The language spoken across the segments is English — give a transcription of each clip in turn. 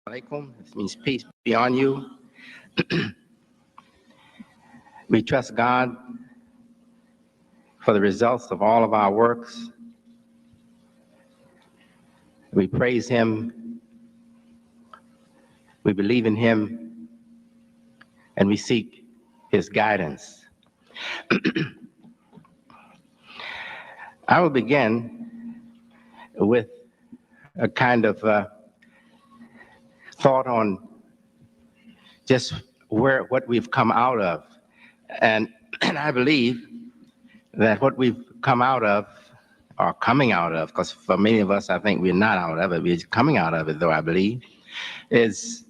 Alaikum. This means peace be on you. We trust God for the results of all of our works. We praise Him, we believe in Him, and we seek His guidance. I will begin with a kind of thought on just what we've come out of. And I believe that what we've come out of, or coming out of, because for many of us, I think we're not out of it, we're coming out of it, though I believe, is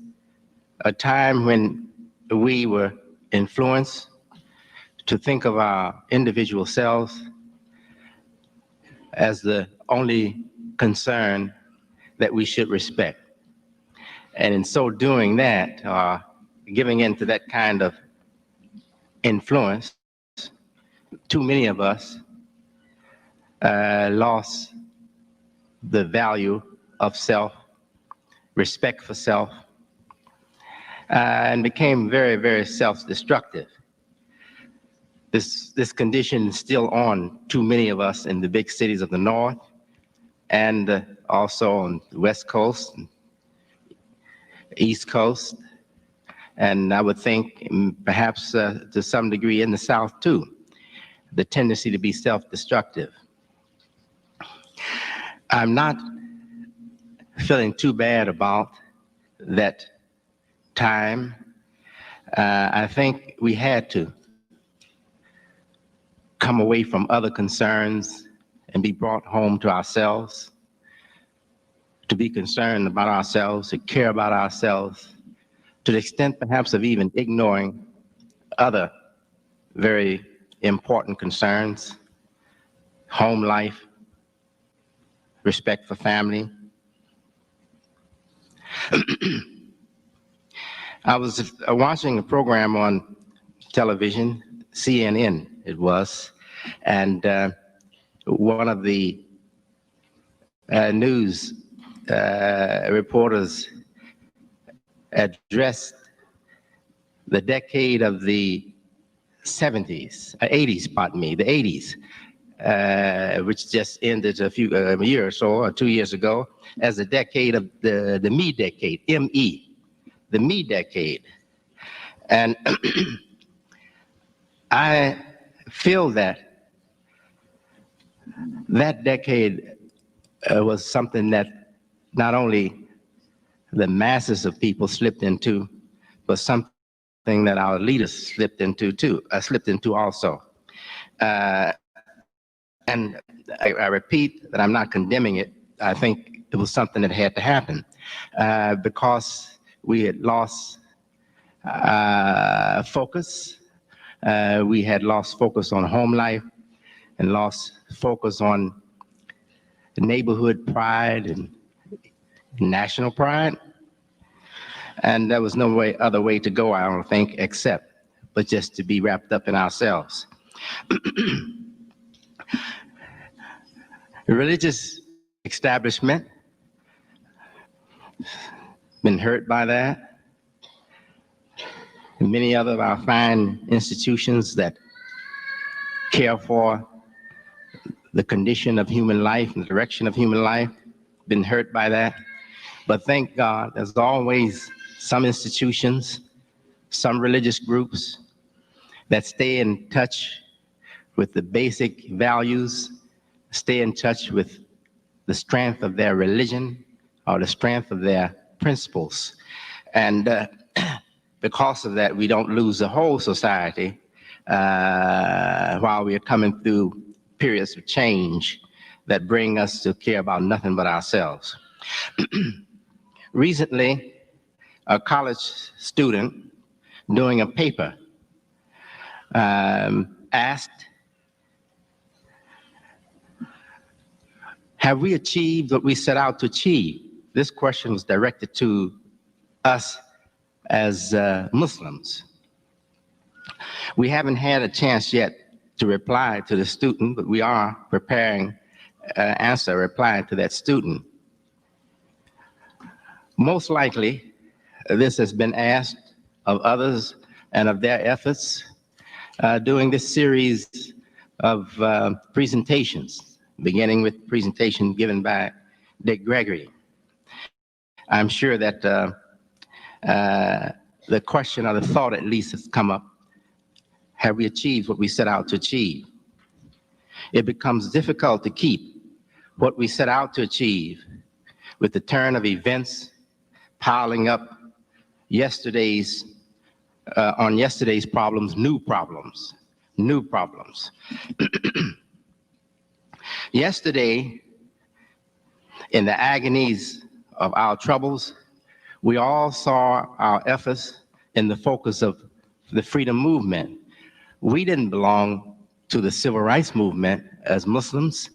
a time when we were influenced to think of our individual selves as the only concern that we should respect. And in so doing that, giving into that kind of influence, too many of us lost the value of self, respect for self, and became very, very self-destructive. This condition is still on too many of us in the big cities of the North and also on the West Coast, East Coast, and I would think perhaps to some degree in the South too, the tendency to be self-destructive. I'm not feeling too bad about that time. I think we had to come away from other concerns and be brought home to ourselves, to be concerned about ourselves, to care about ourselves, to the extent perhaps of even ignoring other very important concerns, home life, respect for family. I was watching a program on television, CNN it was, and one of the news reporters addressed the decade of the 70s, 80s, pardon me, the 80s, which just ended a year or so, or 2 years ago, as a decade of the me decade, M-E, the me decade. And I feel that that decade was something that not only the masses of people slipped into, but something that our leaders slipped into also. And I repeat that I'm not condemning it. I think it was something that had to happen because we had lost focus. We had lost focus on home life and lost focus on neighborhood pride and national pride. And there was no other way to go, I don't think, but just to be wrapped up in ourselves. The religious establishment been hurt by that. And many other of our fine institutions that care for the condition of human life and the direction of human life been hurt by that. But thank God, there's always some institutions, some religious groups that stay in touch with the basic values, stay in touch with the strength of their religion or the strength of their principles. And because of that, we don't lose the whole society while we are coming through periods of change that bring us to care about nothing but ourselves. Recently, a college student doing a paper asked, have we achieved what we set out to achieve? This question was directed to us as Muslims. We haven't had a chance yet to reply to the student, but we are preparing replying to that student. Most likely, this has been asked of others and of their efforts during this series of presentations, beginning with presentation given by Dick Gregory. I'm sure that the question or the thought at least has come up, have we achieved what we set out to achieve? It becomes difficult to keep what we set out to achieve with the turn of events piling up on yesterday's problems, new problems. Yesterday, in the agonies of our troubles, we all saw our efforts in the focus of the freedom movement. We didn't belong to the civil rights movement as Muslims.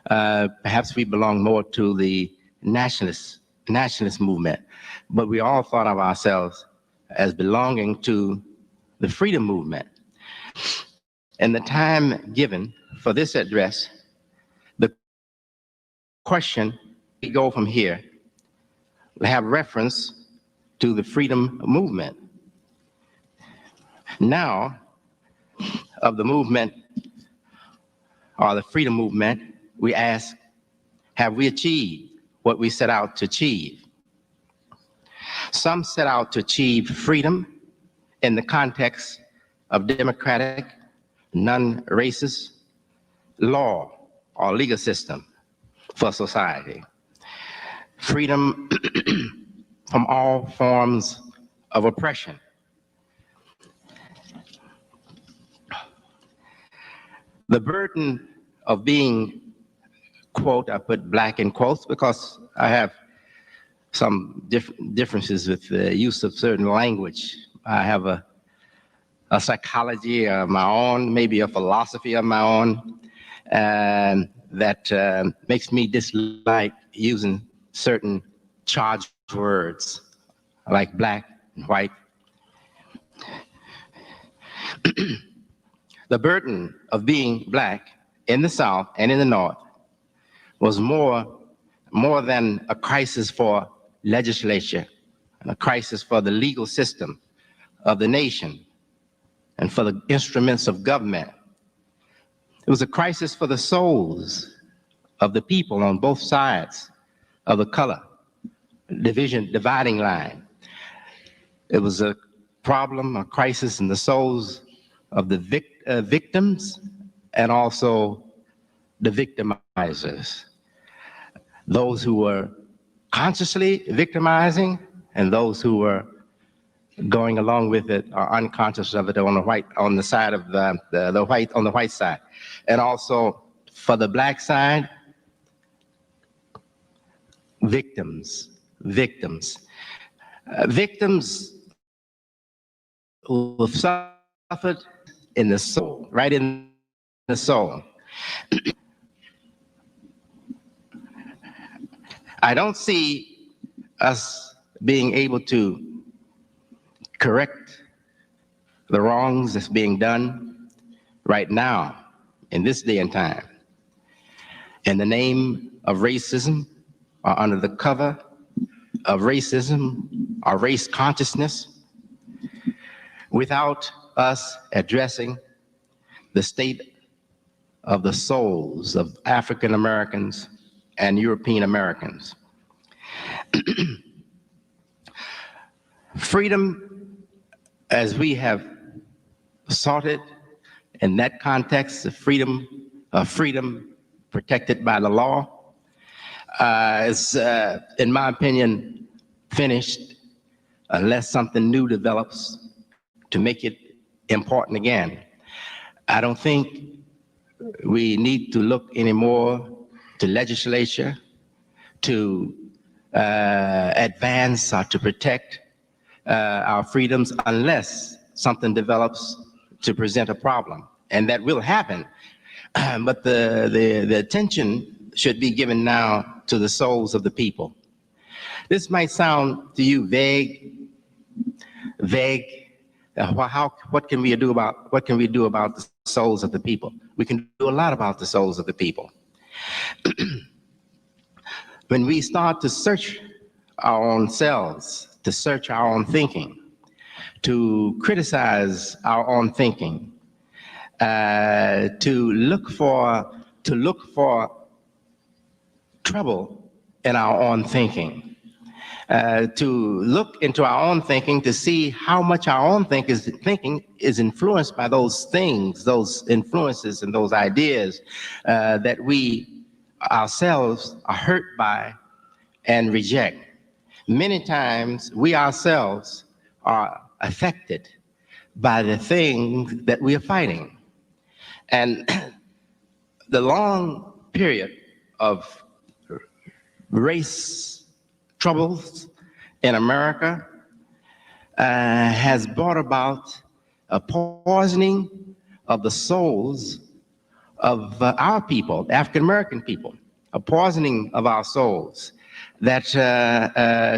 Perhaps we belong more to the nationalist movement, but we all thought of ourselves as belonging to the freedom movement. And the time given for this address, the question, we go from here, will have reference to the freedom movement. Now, of the movement, or the freedom movement, we ask, have we achieved what we set out to achieve? Some set out to achieve freedom in the context of democratic, non-racist law or legal system for society. Freedom from all forms of oppression. The burden of being, quote, I put black in quotes because I have some differences with the use of certain language. I have a psychology of my own, maybe a philosophy of my own, and that makes me dislike using certain charged words like black and white. The burden of being black in the South and in the North was more than a crisis for legislature and a crisis for the legal system of the nation and for the instruments of government. It was a crisis for the souls of the people on both sides of the color dividing line. It was a problem, a crisis in the souls of the victims and also the victimizers. Those who were consciously victimizing and those who were going along with it or unconscious of it on the side of the white side. And also for the black side, victims who have suffered in the soul, right in the soul. I don't see us being able to correct the wrongs that's being done right now in this day and time in the name of racism or under the cover of racism or race consciousness without us addressing the state of the souls of African Americans and European Americans. Freedom, as we have sought it in that context, of freedom protected by the law, is, in my opinion, finished unless something new develops to make it important again. I don't think we need to look anymore to legislature to advance or to protect our freedoms unless something develops to present a problem, and that will happen. But the attention should be given now to the souls of the people. This might sound to you vague. What can we do about the souls of the people? We can do a lot about the souls of the people. When we start to search our own selves, to search our own thinking, to criticize our own thinking, to look for trouble in our own thinking, to look into our own thinking to see how much our own thinking is influenced by those things, those influences and those ideas that we ourselves are hurt by and reject. Many times we ourselves are affected by the things that we are fighting. And the long period of race troubles in America has brought about a poisoning of the souls of our people, African American people, a poisoning of our souls that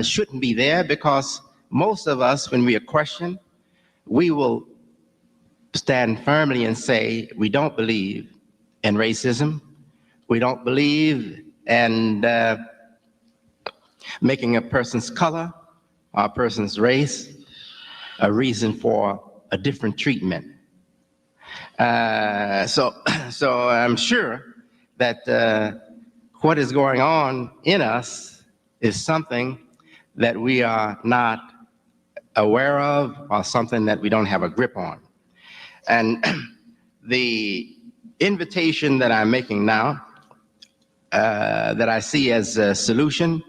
shouldn't be there, because most of us, when we are questioned, we will stand firmly and say we don't believe in racism. We don't believe in making a person's color or a person's race a reason for a different treatment. So I'm sure that what is going on in us is something that we are not aware of, or something that we don't have a grip on. And the invitation that I'm making now, that I see as a solution,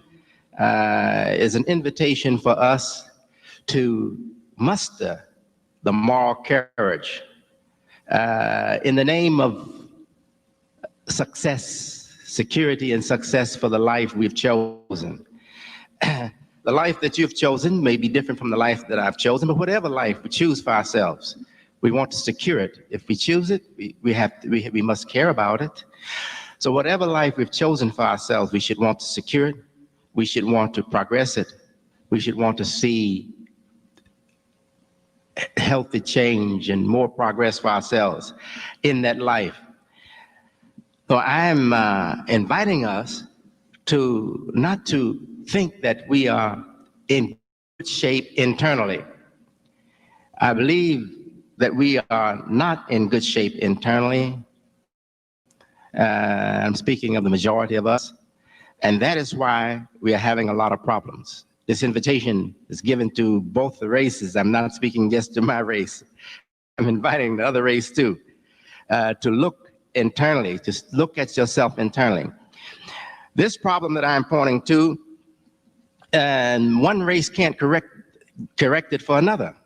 is an invitation for us to muster the moral courage in the name of success, security and success for the life we've chosen. The life that you've chosen may be different from the life that I've chosen, but whatever life we choose for ourselves, we want to secure it. If we choose it, we must care about it. So whatever life we've chosen for ourselves, we should want to secure it. We should want to progress it. We should want to see healthy change and more progress for ourselves in that life. So I'm inviting us to not to think that we are in good shape internally. I believe that we are not in good shape internally. I'm speaking of the majority of us, and that is why we are having a lot of problems. This invitation is given to both the races. I'm not speaking just to my race. I'm inviting the other race too, to look internally, to look at yourself internally. This problem that I'm pointing to, and one race can't correct it for another.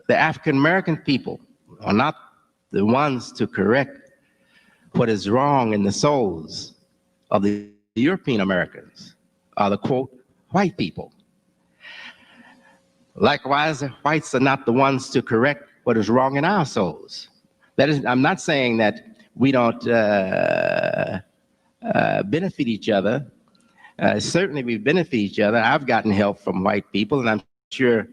The African American people are not the ones to correct what is wrong in the souls of the European Americans, are the quote, white people. Likewise, the whites are not the ones to correct what is wrong in our souls. That is, I'm not saying that we don't benefit each other. Certainly we benefit each other. I've gotten help from white people, and I'm sure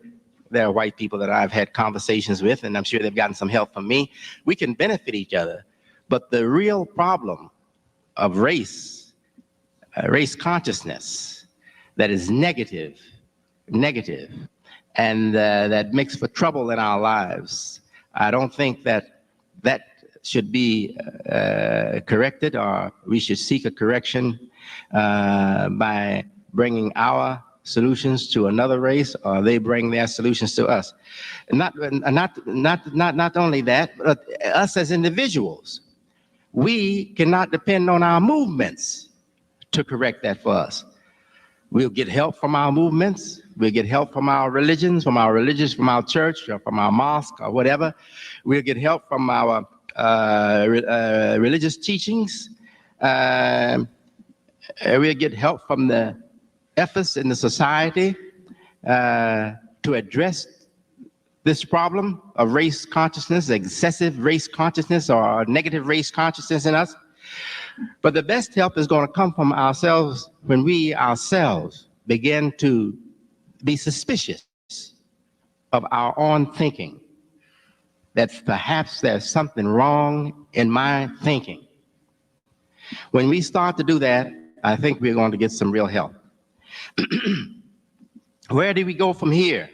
there are white people that I've had conversations with, and I'm sure they've gotten some help from me. We can benefit each other. But the real problem of race consciousness that is negative, and that makes for trouble in our lives, I don't think that should be corrected, or we should seek a correction by bringing our solutions to another race, or they bring their solutions to us. And not only that, but us as individuals, we cannot depend on our movements to correct that for us. We'll get help from our movements. We'll get help from our religions, from our church, or from our mosque, or whatever. We'll get help from our religious teachings. We'll get help from the efforts in the society to address this problem of race consciousness, excessive race consciousness, or negative race consciousness in us. But the best help is going to come from ourselves when we ourselves begin to be suspicious of our own thinking, that perhaps there's something wrong in my thinking. When we start to do that, I think we're going to get some real help. Where do we go from here?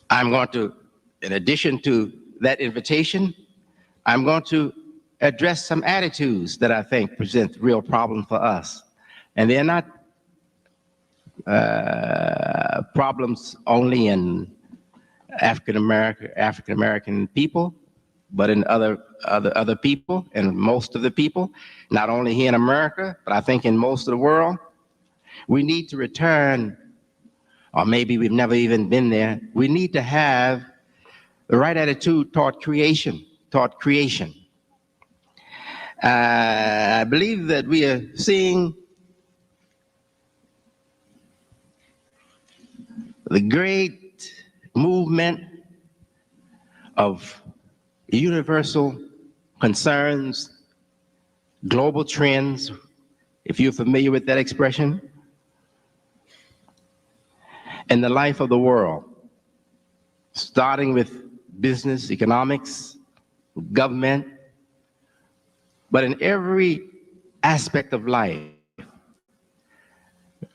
I'm going to, in addition to that invitation, I'm going to address some attitudes that I think present real problems for us. And they're not problems only in African American people, but in other people and most of the people, not only here in America, but I think in most of the world. We need to return, or maybe we've never even been there. We need to have the right attitude toward creation, toward creation. I believe that we are seeing the great movement of universal concerns, global trends, if you're familiar with that expression, in the life of the world, starting with business, economics, government, but in every aspect of life.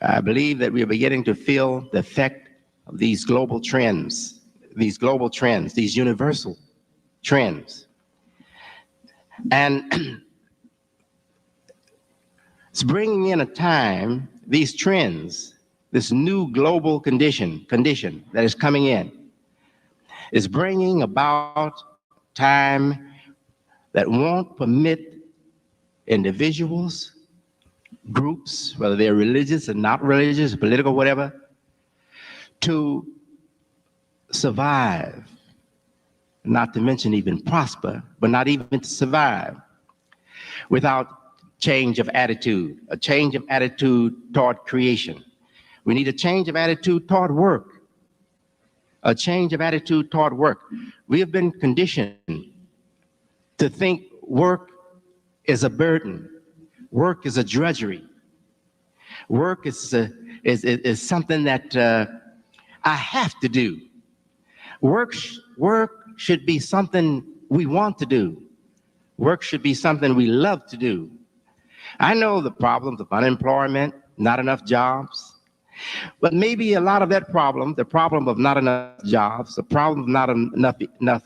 I believe that we are beginning to feel the effect of these global trends, these universal trends. And it's bringing in a time, these trends, this new global condition that is coming in, is bringing about time that won't permit individuals, groups, whether they're religious or not religious, political, whatever, to survive, not to mention even prosper, but not even to survive without change of attitude, a change of attitude toward creation. We need a change of attitude toward work, a change of attitude toward work. We have been conditioned to think work is a burden. Work is a drudgery. Work is something that I have to do. Work should be something we want to do. Work should be something we love to do. I know the problems of unemployment, not enough jobs, but maybe a lot of that problem, the problem of not enough jobs, the problem of not enough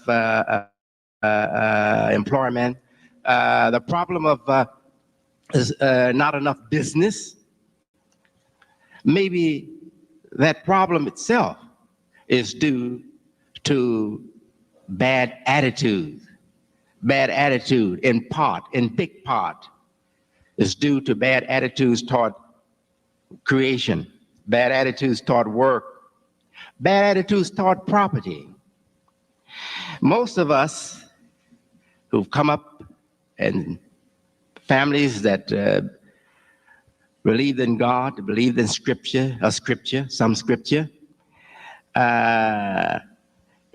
employment, the problem of not enough business, maybe that problem itself is due to bad attitude. Bad attitude in big part, is due to bad attitudes toward creation, bad attitudes toward work, bad attitudes toward property. Most of us who've come up in families that believed in God, believed in some scripture,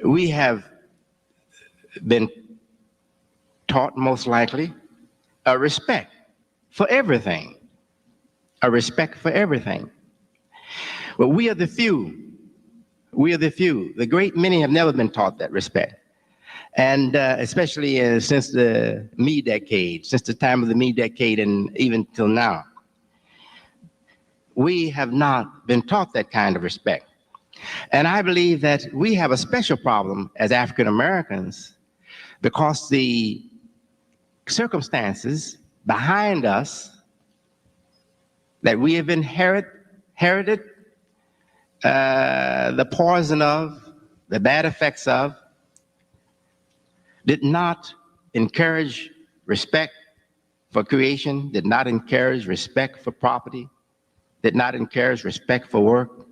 we have been taught most likely a respect for everything, a respect for everything. But we are the few. We are the few. The great many have never been taught that respect. And especially since the me decade, since the time of the me decade and even till now, we have not been taught that kind of respect. And I believe that we have a special problem as African Americans because the circumstances behind us that we have inherited the poison of, the bad effects of, did not encourage respect for creation, did not encourage respect for property, did not encourage respect for work.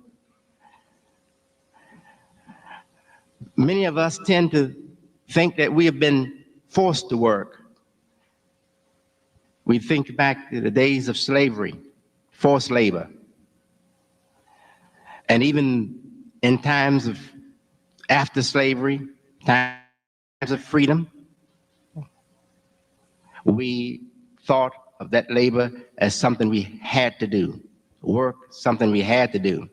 Many of us tend to think that we have been forced to work. We think back to the days of slavery, forced labor. And even in times of after slavery, times of freedom, we thought of that labor as something we had to do, work, something we had to do.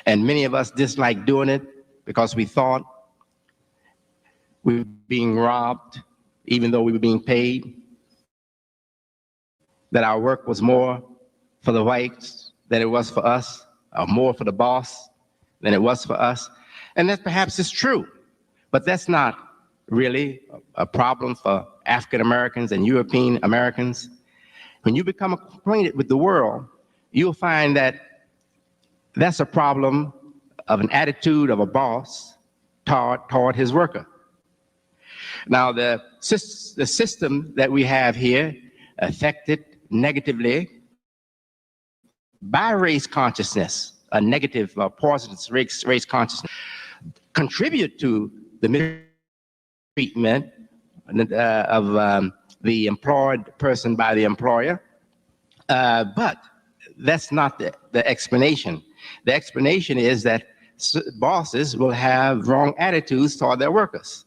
And many of us disliked doing it because we thought we were being robbed, even though we were being paid, that our work was more for the whites than it was for us. more for the boss than it was for us. And that perhaps is true, but that's not really a problem for African Americans and European Americans. When you become acquainted with the world, you'll find that that's a problem of an attitude of a boss toward his worker. Now, the system that we have here affected negatively by race consciousness, a negative, poisonous race consciousness, contribute to the mistreatment of the employed person by the employer. But that's not the explanation. The explanation is that bosses will have wrong attitudes toward their workers.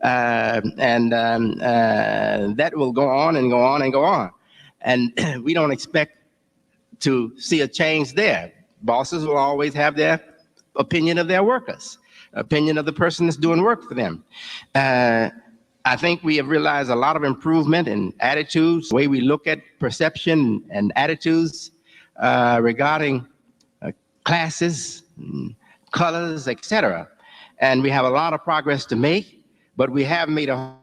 And that will go on and go on and go on. And we don't expect to see a change there. Bosses will always have their opinion of their workers, opinion of the person that's doing work for them. I think we have realized a lot of improvement in attitudes, the way we look at perception and attitudes regarding classes, colors, etc. And we have a lot of progress to make, but we have made a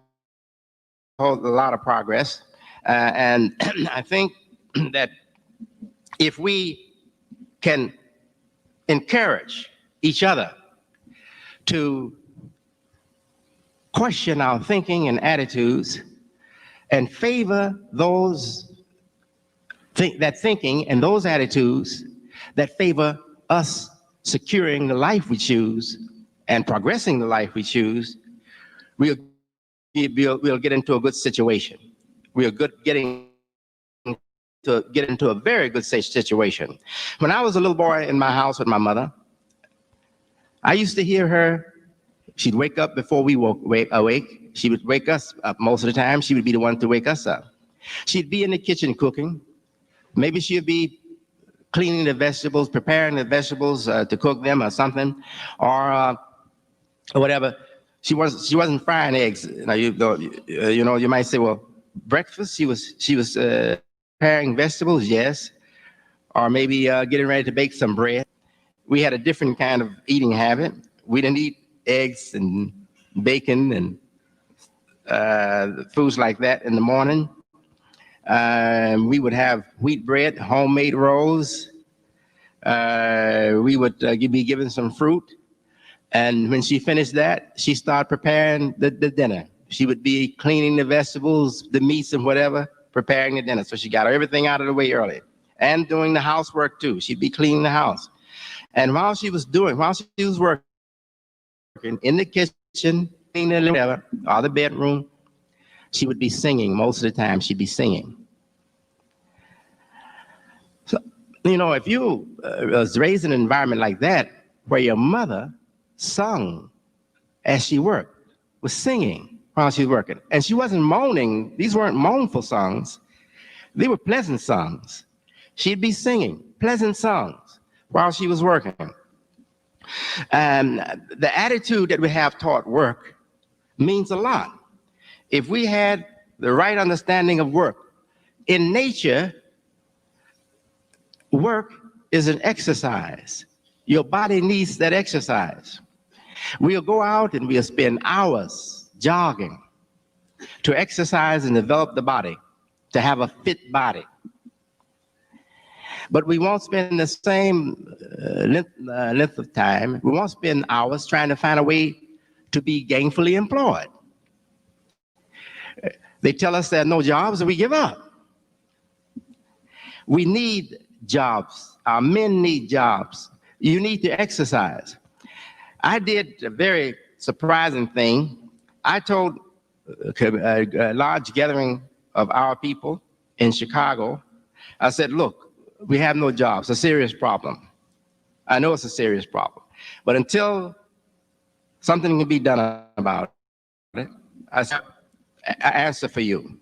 lot of progress. And I think that if we can encourage each other to question our thinking and attitudes and favor those that thinking and those attitudes that favor us securing the life we choose and progressing the life we choose, we'll get into a good situation. We'll get into a very good situation. When I was a little boy in my house with my mother, I used to hear her. She'd wake up before we awake. She would wake us up most of the time. She would be the one to wake us up. She'd be in the kitchen cooking. Maybe she'd be cleaning the vegetables, preparing the vegetables to cook them or something, or whatever. She wasn't frying eggs. Now you might say, well, breakfast. She was preparing vegetables, yes, or maybe getting ready to bake some bread. We had a different kind of eating habit. We didn't eat eggs and bacon and foods like that in the morning. We would have wheat bread, homemade rolls. We would be given some fruit. And when she finished that, she started preparing the dinner. She would be cleaning the vegetables, the meats and whatever, preparing the dinner. So she got everything out of the way early. And doing the housework too. She'd be cleaning the house. And while she was working in the kitchen, whatever, or the bedroom, she would be singing most of the time. She'd be singing. So, if you was raised in an environment like that, where your mother sung as she worked, was singing while she was working, and she wasn't moaning. These weren't mournful songs. They were pleasant songs. She'd be singing pleasant songs while she was working. And the attitude that we have toward work means a lot. If we had the right understanding of work, in nature, work is an exercise. Your body needs that exercise. We'll go out and we'll spend hours jogging to exercise and develop the body, to have a fit body. But we won't spend the same length of time. We won't spend hours trying to find a way to be gainfully employed. They tell us there are no jobs and we give up. We need jobs. Our men need jobs. You need to exercise. I did a very surprising thing. I told a large gathering of our people in Chicago, I said, look, we have no jobs, a serious problem. I know it's a serious problem, but until something can be done about it, I answer for you.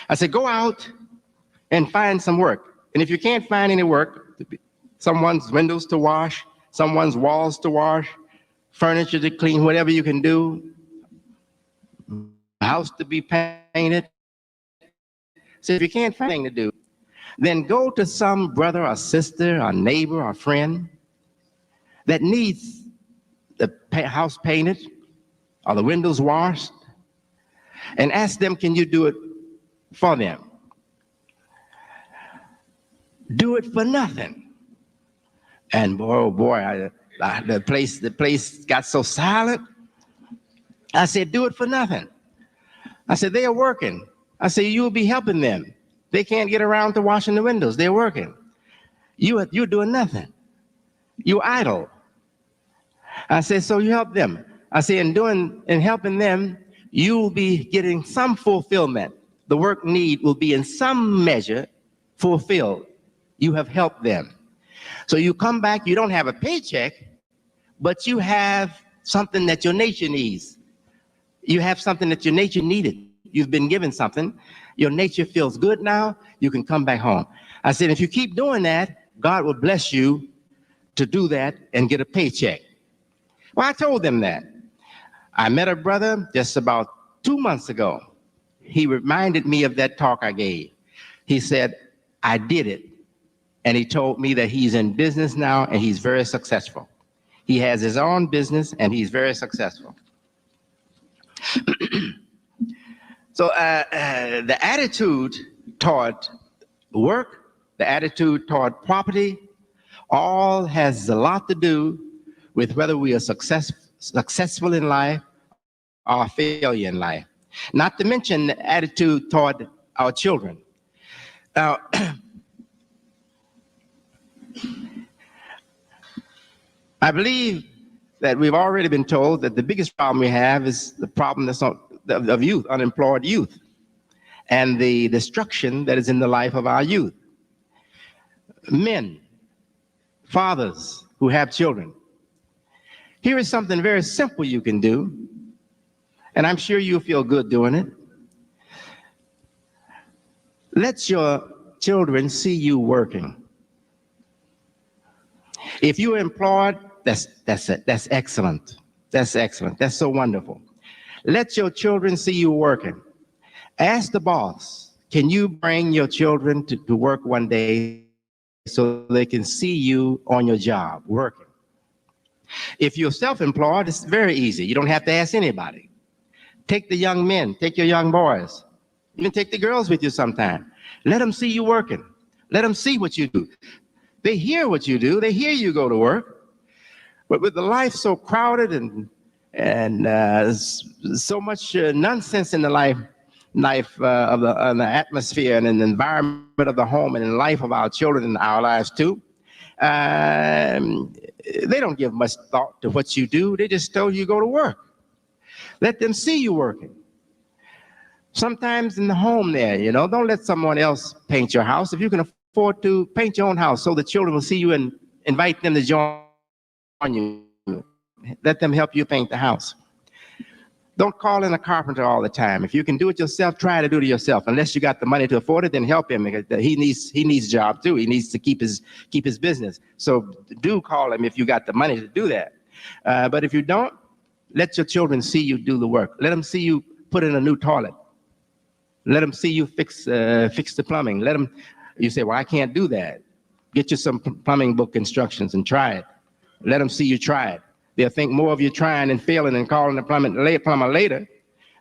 I said, go out and find some work. And if you can't find any work, someone's windows to wash, someone's walls to wash, furniture to clean, whatever you can do, house to be painted. So if you can't find anything to do, then go to some brother or sister or neighbor or friend that needs the house painted or the windows washed, and ask them, can you do it for them? Do it for nothing. And boy, oh boy, the place got so silent. I said, do it for nothing. I said, they are working. I said, you'll be helping them. They can't get around to washing the windows. They're working. You're doing nothing. You're idle. I said, so you help them. I said, in helping them, you'll be getting some fulfillment. The work need will be in some measure fulfilled. You have helped them. So you come back, you don't have a paycheck, but you have something that your nature needs. You have something that your nature needed. You've been given something. Your nature feels good now. You can come back home. I said, if you keep doing that, God will bless you to do that and get a paycheck. Well, I told them that. I met a brother just about 2 months ago. He reminded me of that talk I gave. He said, I did it. And he told me that he's in business now and he's very successful. He has his own business and he's very successful. So the attitude toward work, the attitude toward property, all has a lot to do with whether we are successful in life or failure in life. Not to mention the attitude toward our children. Now, I believe that we've already been told that the biggest problem we have is the problem of youth, unemployed youth, and the destruction that is in the life of our youth. Men, fathers who have children, here is something very simple you can do, and I'm sure you'll feel good doing it. Let your children see you working. If you're employed, that's excellent. That's excellent. That's so wonderful. Let your children see you working. Ask the boss, can you bring your children to work one day so they can see you on your job working? If you're self-employed, it's very easy. You don't have to ask anybody. Take the young men, take your young boys, even take the girls with you sometime. Let them see you working. Let them see what you do. They hear what you do. They hear you go to work. But with the life so crowded and so much nonsense in the life of the atmosphere and in the environment of the home and in the life of our children and our lives too, they don't give much thought to what you do. They just tell you go to work. Let them see you working. Sometimes in the home there, don't let someone else paint your house. If you can afford to, paint your own house so the children will see you and invite them to join you. Let them help you paint the house. Don't call in a carpenter all the time. If you can do it yourself, try to do it yourself. Unless you got the money to afford it, then help him, because he needs a job too. He needs to keep his business. So do call him if you got the money to do that. But if you don't, let your children see you do the work. Let them see you put in a new toilet. Let them see you fix the plumbing. You say, well, I can't do that. Get you some plumbing book instructions and try it. Let them see you try it. They'll think more of you trying and failing and calling the plumber later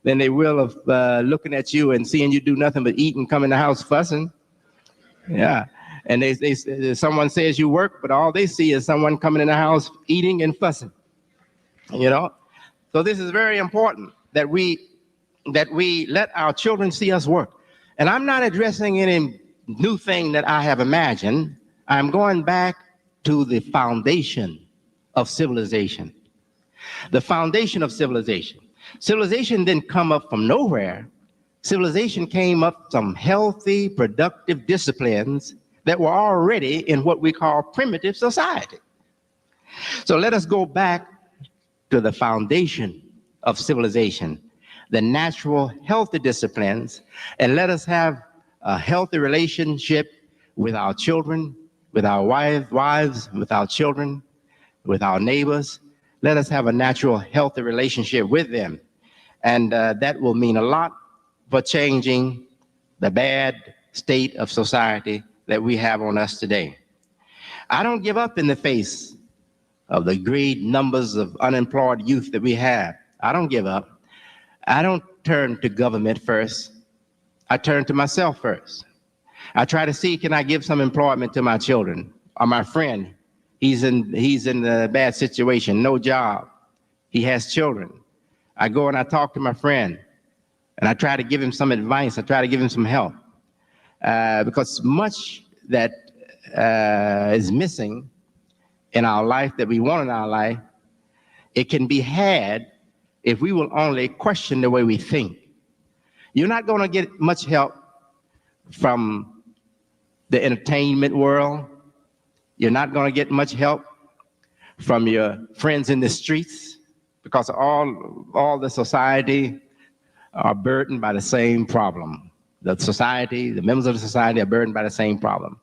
than they will of looking at you and seeing you do nothing but eat and come in the house fussing. Yeah. And someone says you work, but all they see is someone coming in the house eating and fussing. So this is very important that we let our children see us work. And I'm not addressing any new thing that I have imagined. I'm going back to the foundation of civilization. The foundation of civilization. Civilization didn't come up from nowhere. Civilization came up from healthy, productive disciplines that were already in what we call primitive society. So let us go back to the foundation of civilization, the natural, healthy disciplines, and let us have a healthy relationship with our children, with our wives, with our children, with our neighbors. Let us have a natural, healthy relationship with them. And that will mean a lot for changing the bad state of society that we have on us today. I don't give up in the face of the great numbers of unemployed youth that we have. I don't give up. I don't turn to government first. I turn to myself first. I try to see, can I give some employment to my children or my friend? He's in a bad situation, no job. He has children. I go and I talk to my friend and I try to give him some advice. I try to give him some help because much that is missing in our life that we want in our life, it can be had if we will only question the way we think. You're not going to get much help from the entertainment world. You're not going to get much help from your friends in the streets because all the society are burdened by the same problem. The society, the members of the society are burdened by the same problem.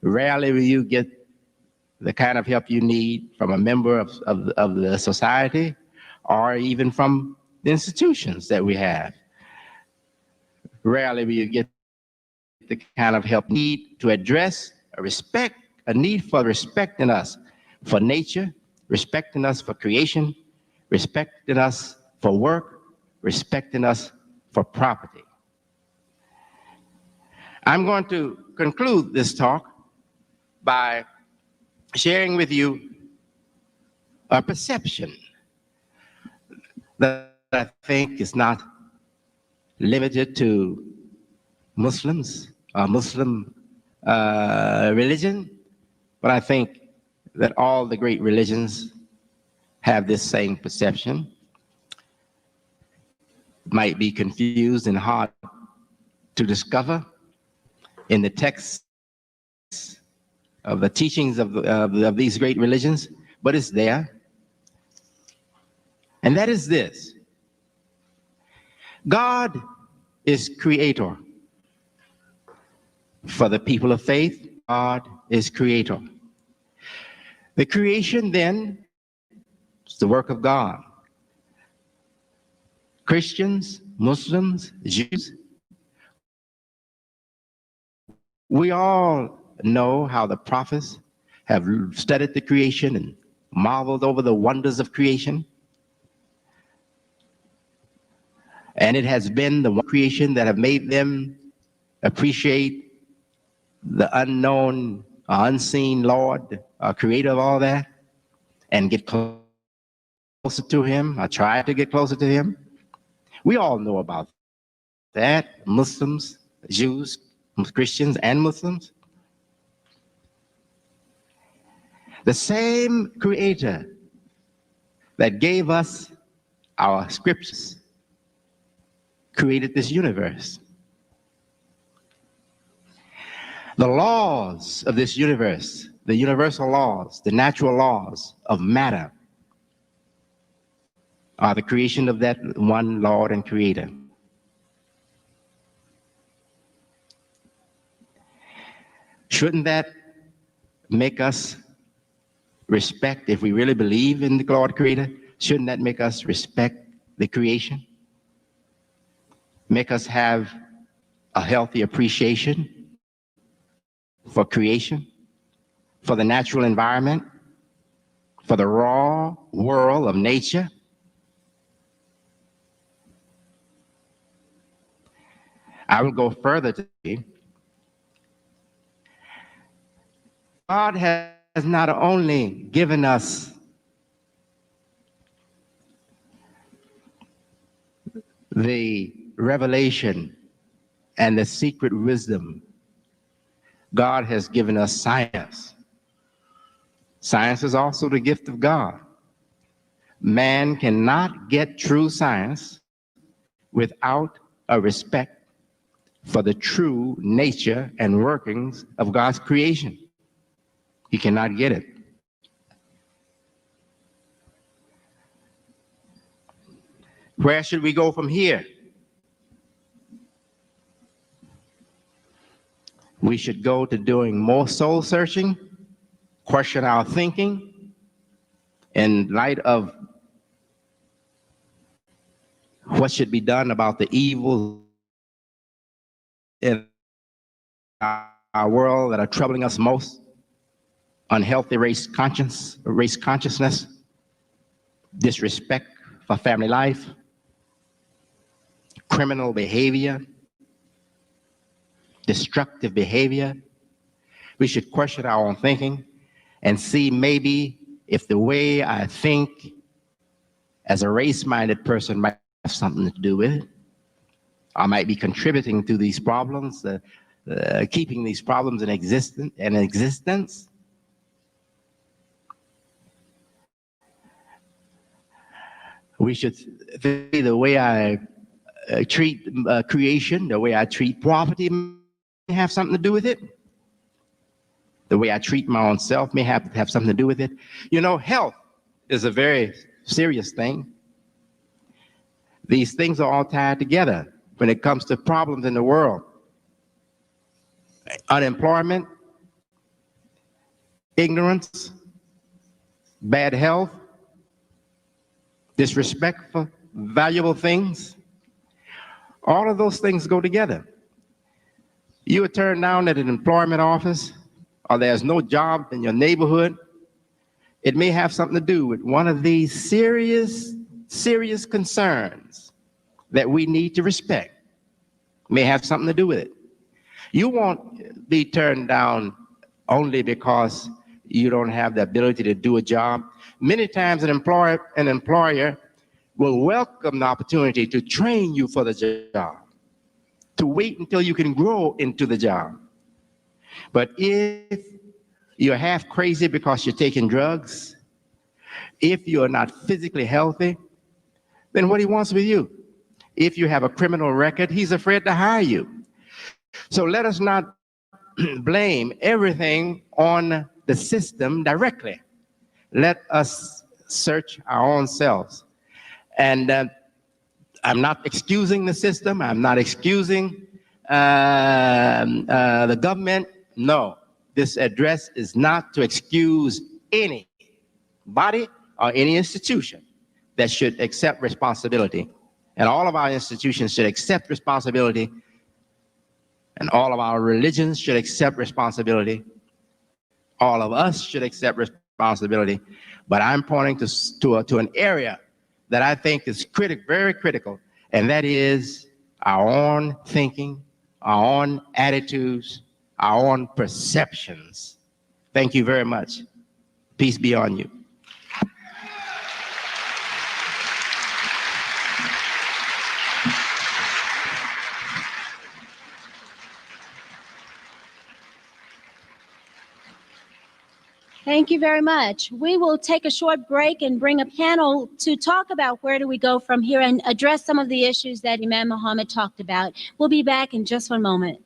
Rarely will you get the kind of help you need from a member of the society or even from the institutions that we have. Rarely will you get the kind of help you need to address a need for respect in us for nature, respect in us for creation, respect in us for work, respect in us for property. I'm going to conclude this talk by sharing with you a perception that I think is not limited to Muslims or Muslim religion, but I think that all the great religions have this same perception. It might be confused and hard to discover in the texts of the teachings of these great religions, but it's there. And that is this: God is creator. For the people of faith, God is creator. The creation then is the work of God. Christians, Muslims, Jews, we all know how the prophets have studied the creation and marveled over the wonders of creation. And it has been the one creation that have made them appreciate the unknown, unseen Lord, creator of all that, and get closer to him, or try to get closer to him. We all know about that, Muslims, Jews, Christians, and Muslims. The same creator that gave us our scriptures created this universe. The laws of this universe, the universal laws, the natural laws of matter, are the creation of that one Lord and Creator. Shouldn't that make us respect, if we really believe in the Lord Creator, shouldn't that make us respect the creation? Make us have a healthy appreciation for creation, for the natural environment, for the raw world of nature? I will go further today. God has not only given us the revelation and the secret wisdom, God has given us science. Science is also the gift of God. Man cannot get true science without a respect for the true nature and workings of God's creation. He cannot get it. Where should we go from here? We should go to doing more soul searching, question our thinking in light of what should be done about the evil in our our world that are troubling us most: unhealthy race consciousness, disrespect for family life, criminal behavior, destructive behavior. We should question our own thinking and see maybe if the way I think as a race-minded person might have something to do with it. I might be contributing to these problems, keeping these problems in existence. We should see the way I treat creation, the way I treat property may have something to do with it. The way I treat my own self may have something to do with it. You know, health is a very serious thing. These things are all tied together when it comes to problems in the world. Unemployment, ignorance, bad health, disrespect for valuable things. All of those things go together. You are turned down at an employment office, or there's no job in your neighborhood. It may have something to do with one of these serious concerns that we need to respect. May have something to do with it. You won't be turned down only because you don't have the ability to do a job. Many times an employer will welcome the opportunity to train you for the job, to wait until you can grow into the job. But if you're half crazy because you're taking drugs, if you're not physically healthy, then what he wants with you? If you have a criminal record, he's afraid to hire you. So let us not blame everything on the system directly. Let us search our own selves. And I'm not excusing the system. I'm not excusing the government. No, this address is not to excuse any body or any institution that should accept responsibility. And all of our institutions should accept responsibility, and all of our religions should accept responsibility. All of us should accept responsibility. But I'm pointing to an area that I think is very critical, and that is our own thinking, our own attitudes, our own perceptions. Thank you very much. Peace be on you. Thank you very much. We will take a short break and bring a panel to talk about where do we go from here and address some of the issues that Imam Muhammad talked about. We'll be back in just one moment.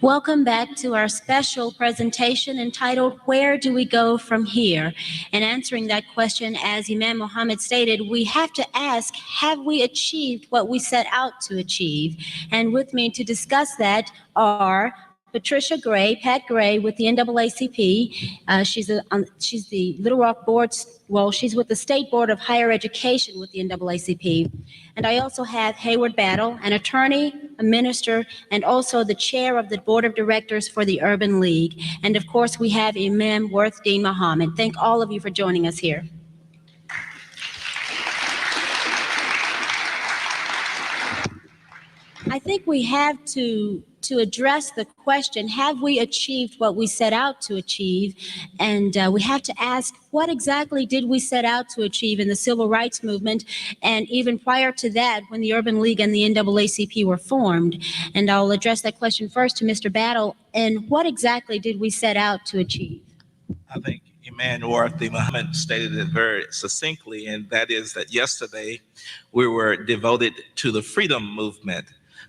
Welcome back to our special presentation entitled, Where Do We Go From Here? And answering that question, as Imam Muhammad stated, we have to ask, have we achieved what we set out to achieve? And with me to discuss that are Patricia Gray, Pat Gray with the NAACP. She's the Little Rock Board, she's with the State Board of Higher Education with the NAACP. And I also have Hayward Battle, an attorney, a minister, and also the chair of the Board of Directors for the Urban League. And of course, we have Imam Worth Deen Muhammad. Thank all of you for joining us here. I think we have to address the question, have we achieved what we set out to achieve? And we have to ask, what exactly did we set out to achieve in the civil rights movement, and even prior to that, when the Urban League and the NAACP were formed? And I'll address that question first to Mr. Battle. And what exactly did we set out to achieve? I think Imam Worth Deen Muhammad stated it very succinctly, and that is that yesterday we were devoted to the freedom movement.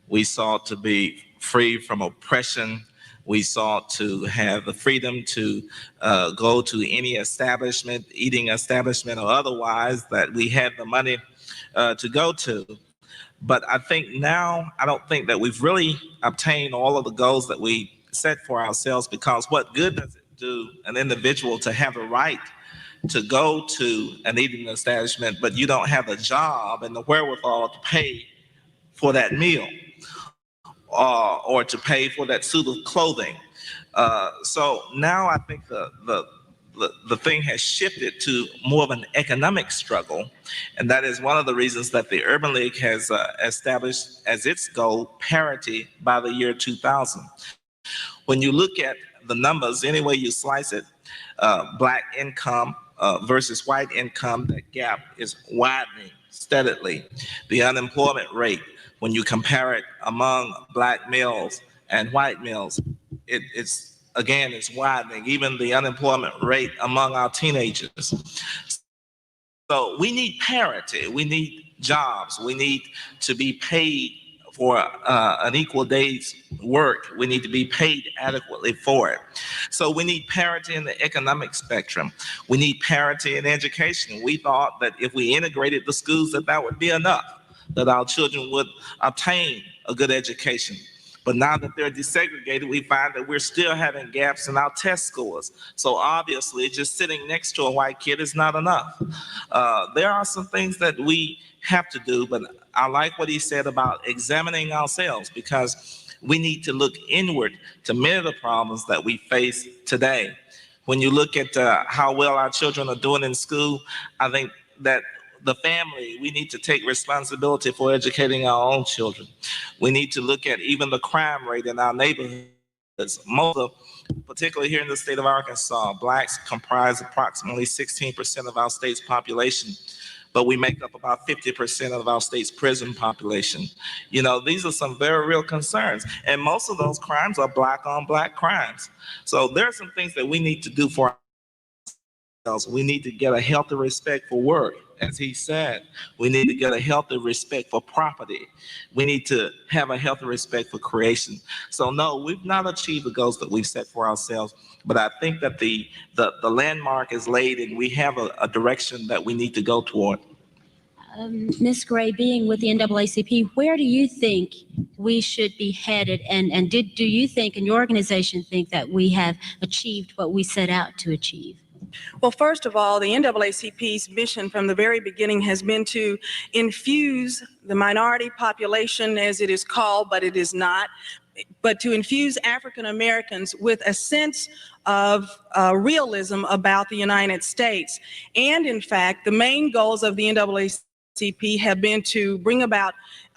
We sought to be free from oppression. We sought to have the freedom to go to any establishment, eating establishment or otherwise, that we had the money to go to. But I think now, I don't think that we've really obtained all of the goals that we set for ourselves, because what good does it do an individual to have the right to go to an eating establishment, but you don't have the job and the wherewithal to pay for that meal, or to pay for that suit of clothing. So now I think the thing has shifted to more of an economic struggle, and that is one of the reasons that the Urban League has established as its goal parity by the year 2000. When you look at the numbers, any way you slice it, black income versus white income, that gap is widening steadily. The unemployment rate, when you compare it among black males and white males, it's widening. Even the unemployment rate among our teenagers. So we need parity. We need jobs. We need to be paid for an equal day's work. We need to be paid adequately for it. So we need parity in the economic spectrum. We need parity in education. We thought that if we integrated the schools, that would be enough, that our children would obtain a good education. But now that they're desegregated, we find that we're still having gaps in our test scores. So obviously, just sitting next to a white kid is not enough. There are some things that we have to do, but I like what he said about examining ourselves, because we need to look inward to many of the problems that we face today. When you look at how well our children are doing in school, I think that the family, we need to take responsibility for educating our own children. We need to look at even the crime rate in our neighborhoods. Most of, particularly here in the state of Arkansas, blacks comprise approximately 16% of our state's population, but we make up about 50% of our state's prison population. You know, these are some very real concerns, and most of those crimes are black on black crimes. So there are some things that we need to do for ourselves. We need to get a healthy respect for work. As he said, we need to get a healthy respect for property. We need to have a healthy respect for creation. So no, we've not achieved the goals that we've set for ourselves, but I think that the landmark is laid, and we have a direction that we need to go toward. Ms. Gray, being with the NAACP, where do you think we should be headed? And do you think, and your organization think, that we have achieved what we set out to achieve? Well, first of all, the NAACP's mission from the very beginning has been to infuse the minority population, as it is called, but it is not, but to infuse African Americans with a sense of realism about the United States. And in fact, the main goals of the NAACP have been to bring about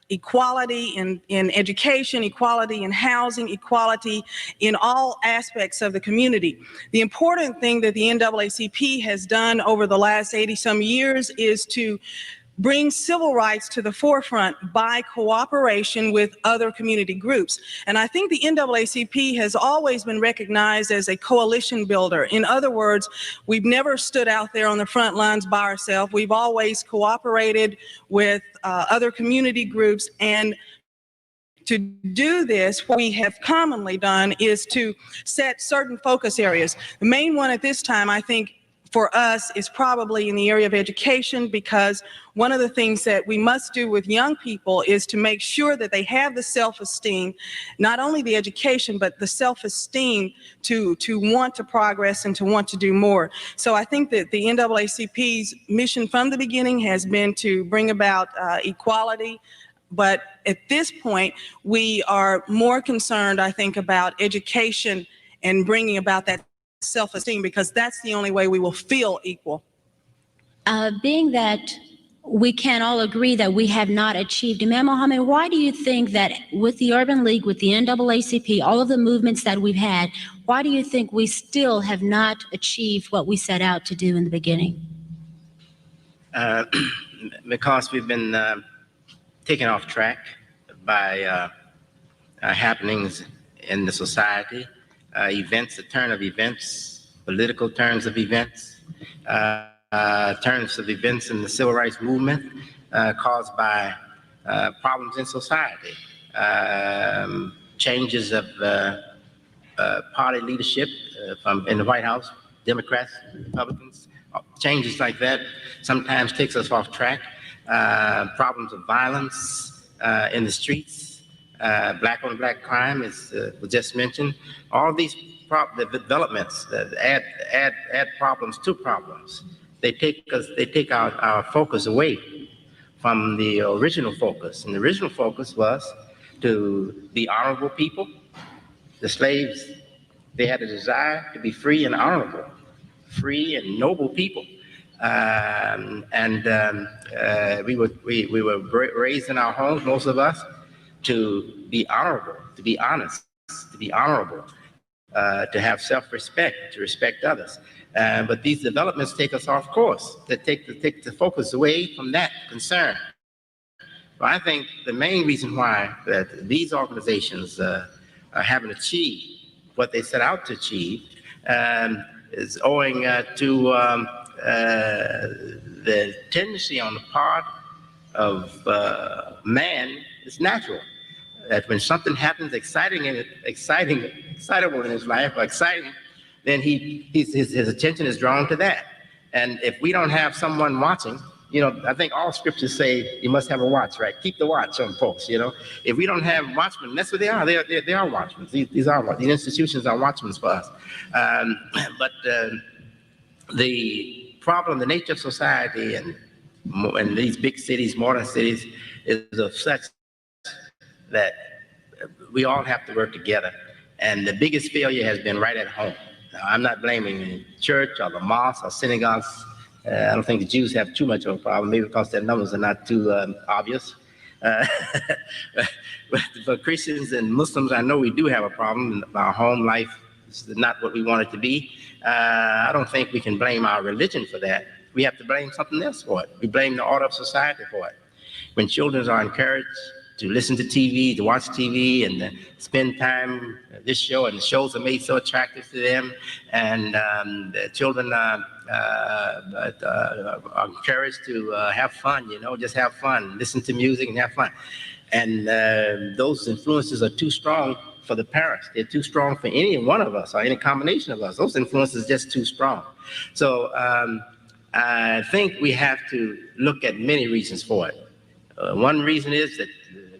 equality in education, equality in housing, equality in all aspects of the community. The important thing that the NAACP has done over the last 80-some years is to bring civil rights to the forefront by cooperation with other community groups. And I think the NAACP has always been recognized as a coalition builder. In other words, we've never stood out there on the front lines by ourselves. We've always cooperated with other community groups. And to do this, what we have commonly done is to set certain focus areas. The main one at this time, I think, for us is probably in the area of education, because one of the things that we must do with young people is to make sure that they have the self-esteem, not only the education, but the self-esteem to want to progress and to want to do more. So I think that the NAACP's mission from the beginning has been to bring about equality. But at this point, we are more concerned, I think, about education and bringing about that self-esteem, because that's the only way we will feel equal. Being that we can all agree that we have not achieved, Imam Mohammed, why do you think that with the Urban League, with the NAACP, all of the movements that we've had, why do you think we still have not achieved what we set out to do in the beginning? Because we've been taken off track by happenings in the society, events, the turn of events, political turns of events, turns of events in the civil rights movement caused by problems in society, changes of party leadership from in the White House, Democrats, Republicans, changes like that sometimes takes us off track, problems of violence in the streets, black on black crime is was just mentioned. All these the developments that add problems to problems. They take our focus away from the original focus. And the original focus was to be honorable people. The slaves, they had a desire to be free and honorable, free and noble people. We were raised in our homes, most of us, to be honorable, to be honest, to be honorable, to have self-respect, to respect others. But these developments take us off course. They take the focus away from that concern. Well, I think the main reason why that these organizations haven't achieved what they set out to achieve is owing to the tendency on the part of man. It's natural that when something happens excitable in his life, or exciting, then his attention is drawn to that. And if we don't have someone watching, I think all scriptures say you must have a watch, right? Keep the watch on folks, If we don't have watchmen, that's what they are. They are watchmen. These institutions are watchmen for us. But the problem, the nature of society and these big cities, modern cities, is of such that we all have to work together. And the biggest failure has been right at home. Now, I'm not blaming the church or the mosques or synagogues. I don't think the Jews have too much of a problem, maybe because their numbers are not too obvious. But for Christians and Muslims, I know we do have a problem. Our home life is not what we want it to be. I don't think we can blame our religion for that. We have to blame something else for it. We blame the order of society for it. When children are encouraged to listen to TV, to watch TV, and spend time this show, and the shows are made so attractive to them, and the children are encouraged to have fun, just have fun, listen to music and have fun. And those influences are too strong for the parents. They're too strong for any one of us or any combination of us. Those influences are just too strong. So I think we have to look at many reasons for it. One reason is that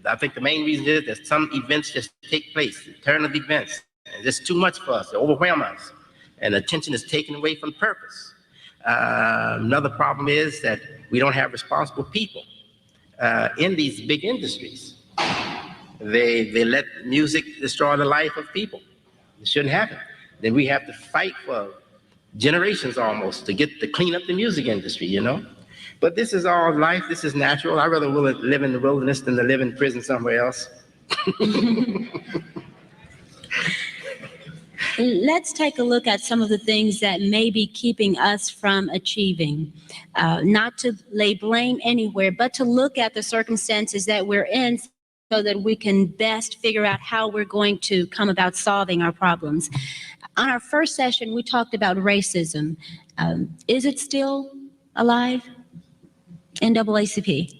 I think the main reason is that some events just take place, the turn of events, and it's too much for us, they overwhelm us, and attention is taken away from purpose. Another problem is that we don't have responsible people in these big industries. They let music destroy the life of people. It shouldn't happen. Then we have to fight for generations almost to clean up the music industry, But this is all life. This is natural. I'd rather live in the wilderness than to live in prison somewhere else. Let's take a look at some of the things that may be keeping us from achieving. Not to lay blame anywhere, but to look at the circumstances that we're in so that we can best figure out how we're going to come about solving our problems. On our first session, we talked about racism. Is it still alive? NAACP.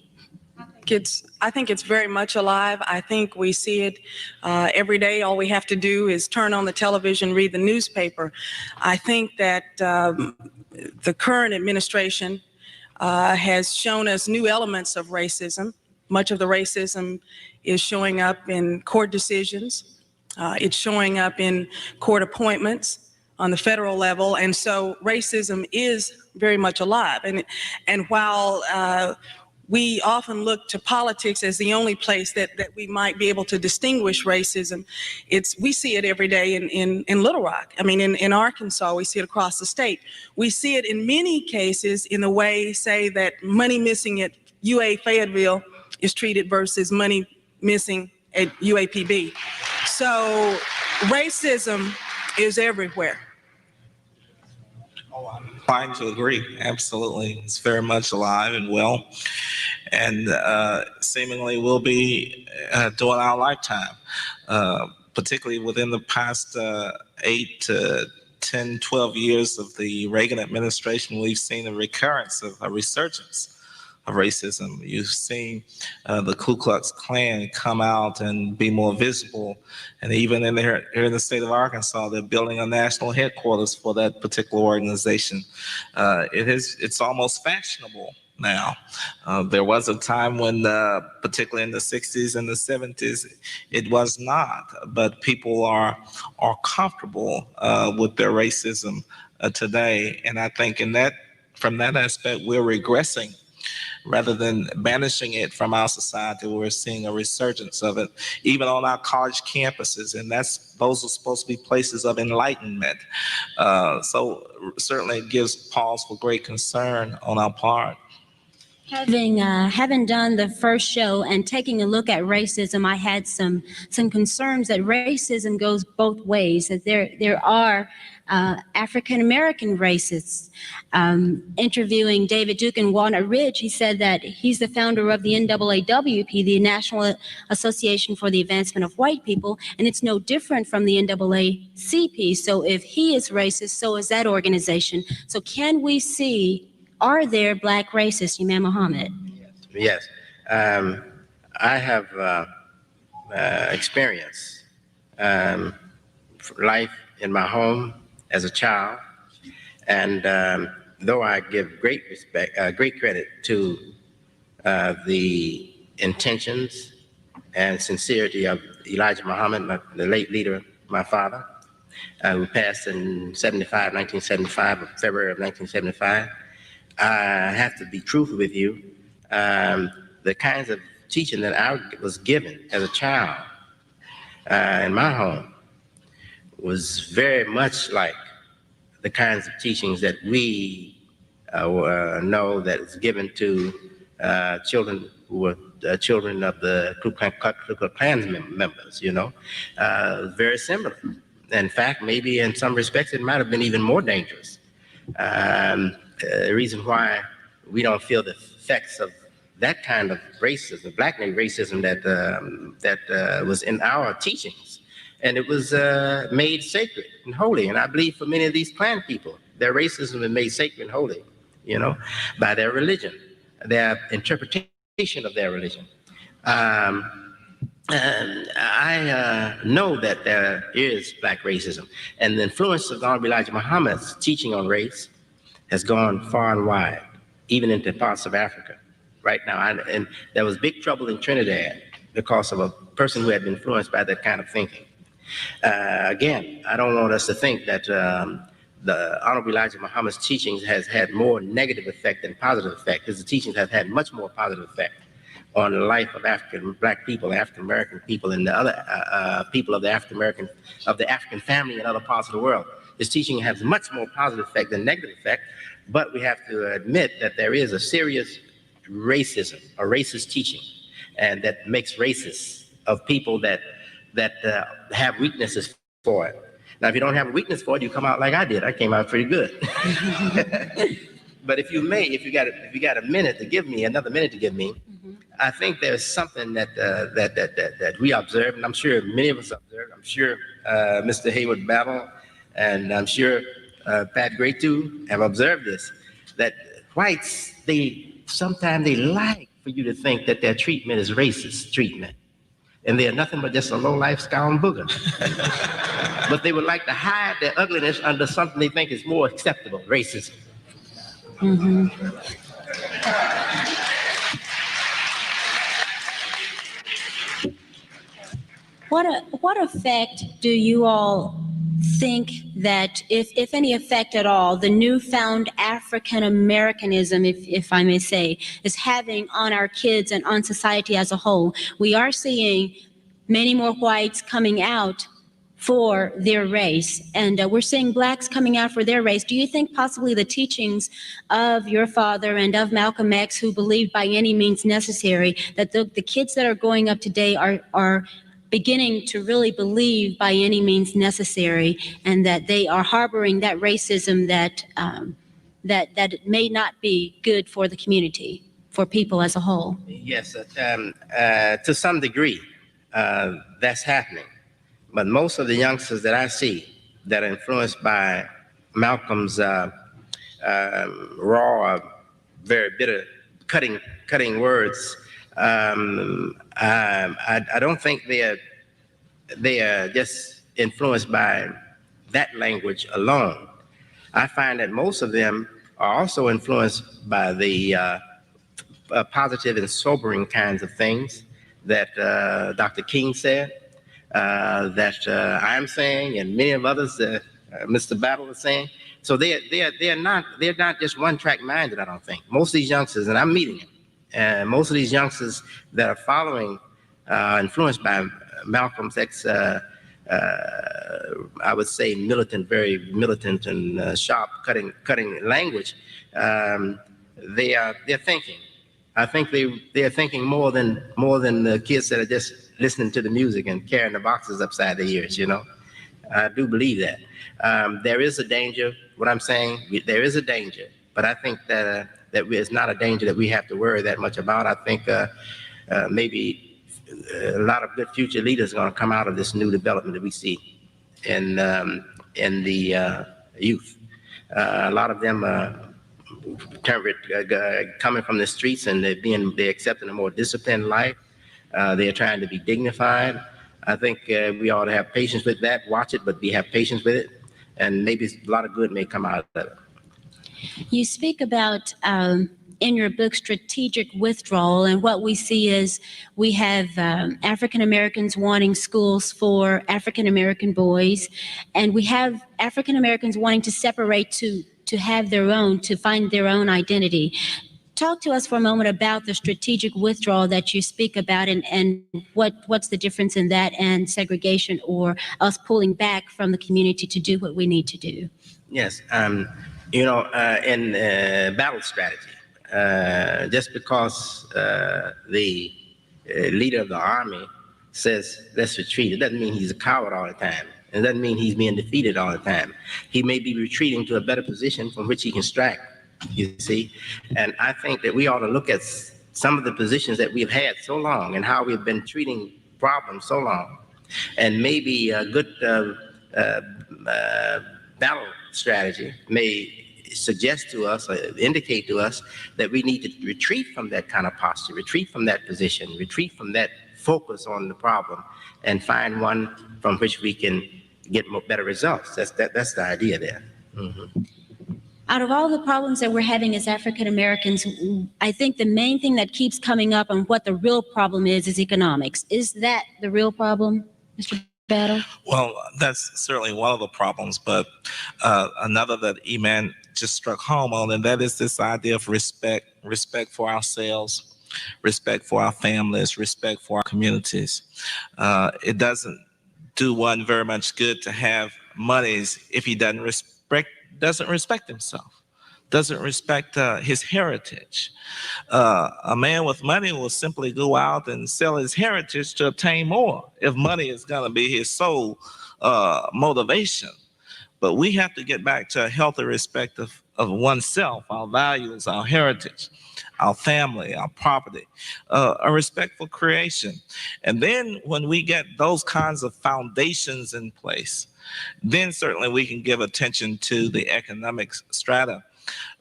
I think it's very much alive. I think we see it every day. All we have to do is turn on the television, read the newspaper. I think that the current administration has shown us new elements of racism. Much of the racism is showing up in court decisions. It's showing up in court appointments on the federal level. And so racism is very much alive. And while we often look to politics as the only place that we might be able to distinguish racism, we see it every day in Little Rock. I mean, in Arkansas, we see it across the state. We see it in many cases in the way, say, that money missing at UA Fayetteville is treated versus money missing at UAPB. So racism is everywhere. Oh, I'm inclined to agree. Absolutely. It's very much alive and well, and seemingly will be during our lifetime, particularly within the past 8 to 10, 12 years of the Reagan administration. We've seen a recurrence of a resurgence of racism. You've seen the Ku Klux Klan come out and be more visible. And even here in the state of Arkansas, they're building a national headquarters for that particular organization. It's almost fashionable now. There was a time when, particularly in the 60s and the 70s, it was not. But people are comfortable with their racism today, and I think from that aspect, we're regressing rather than banishing it from our society. We're seeing a resurgence of it, even on our college campuses, and those are supposed to be places of enlightenment. So certainly it gives pause for great concern on our part. Having done the first show and taking a look at racism, I had some concerns that racism goes both ways. That there are African American racists. Interviewing David Duke in Walnut Ridge, he said that he's the founder of the NAAWP, the National Association for the Advancement of White People, and it's no different from the NAACP. So if he is racist, so is that organization. So can we see? Are there black racists, Imam Muhammad? Yes. I have experienced life in my home as a child, and though I give great credit to the intentions and sincerity of Elijah Muhammad, the late leader, my father, who passed in 1975, February of 1975. I have to be truthful with you. The kinds of teaching that I was given as a child in my home was very much like the kinds of teachings that we know that is given to children who were children of the Ku Klux Klan members, very similar. In fact, maybe in some respects, it might have been even more dangerous. The reason why we don't feel the effects of that kind of racism, black racism that was in our teachings, and it was made sacred and holy. And I believe for many of these Klan people, their racism is made sacred and holy, by their religion, their interpretation of their religion. And I know that there is black racism, and the influence of Honorable Elijah Muhammad's teaching on race has gone far and wide, even into parts of Africa right now. And there was big trouble in Trinidad because of a person who had been influenced by that kind of thinking. Again, I don't want us to think that the Honorable Elijah Muhammad's teachings has had more negative effect than positive effect. His teachings have had much more positive effect on the life of African black people, African American people, and the other people of the African family in other parts of the world. His teaching has much more positive effect than negative effect, but we have to admit that there is a serious racism, a racist teaching, and that makes racists of people that have weaknesses for it. Now, if you don't have a weakness for it, you come out like I did. I came out pretty good. But if you got a minute to give me, another minute to give me, I think there's something that we observe, and I'm sure many of us observe. I'm sure Mr. Hayward Battle, and I'm sure Pat Gray too have observed this, that whites, sometimes they like for you to think that their treatment is racist treatment. And they're nothing but just a low-life scoundrel booger. But they would like to hide their ugliness under something they think is more acceptable, racism. Mm-hmm. What effect do you all think that, if any effect at all, the newfound African Americanism, if I may say, is having on our kids and on society as a whole? We are seeing many more whites coming out for their race, and we're seeing blacks coming out for their race. Do you think possibly the teachings of your father and of Malcolm X, who believed by any means necessary, that the kids that are growing up today are beginning to really believe by any means necessary, and that they are harboring that racism that may not be good for the community, for people as a whole? Yes, to some degree, that's happening. But most of the youngsters that I see that are influenced by Malcolm's raw, very bitter, cutting words, I don't think they are just influenced by that language alone. I find that most of them are also influenced by the positive and sobering kinds of things that Dr. King said, that I'm saying, and many of others, Mr. Battle is saying. So they're not just one track minded. I don't think most of these youngsters, and I'm meeting them, and most of these youngsters that are following, influenced by Malcolm's I would say very militant and sharp, cutting language. They're thinking. I think they're thinking more than the kids that are just listening to the music and carrying the boxes upside their ears. I do believe that. There is a danger. What I'm saying, there is a danger, but I think that it's not a danger that we have to worry that much about. I think maybe a lot of good future leaders are going to come out of this new development that we see in the youth. A lot of them coming from the streets, and they're accepting a more disciplined life. They're trying to be dignified. I think we ought to have patience with that. Watch it, but we have patience with it, and maybe a lot of good may come out of it. You speak about in your book strategic withdrawal, and what we see is we have African Americans wanting schools for African American boys, and we have African Americans wanting to separate to have their own, to find their own identity. Talk to us for a moment about the strategic withdrawal that you speak about, and what's the difference in that and segregation, or us pulling back from the community to do what we need to do. Yes, in battle strategy, just because the leader of the army says let's retreat, it doesn't mean he's a coward all the time. It doesn't mean he's being defeated all the time. He may be retreating to a better position from which he can strike, you see. And I think that we ought to look at some of the positions that we've had so long and how we've been treating problems so long. And maybe a good battle strategy may suggest to us, or indicate to us, that we need to retreat from that kind of posture, retreat from that position, retreat from that focus on the problem, and find one from which we can get better results. That's the idea there. Mm-hmm. Out of all the problems that we're having as African Americans, I think the main thing that keeps coming up and what the real problem is economics. Is that the real problem, Mr. Battle? Well, that's certainly one of the problems, but another that Eman just struck home on, and that is this idea of respect for ourselves, respect for our families, respect for our communities. It doesn't do one very much good to have monies if he doesn't respect himself, doesn't respect his heritage. A man with money will simply go out and sell his heritage to obtain more if money is going to be his sole motivation. But we have to get back to a healthy respect of oneself, our values, our heritage, our family, our property, a respect for creation. And then when we get those kinds of foundations in place, then certainly we can give attention to the economic strata.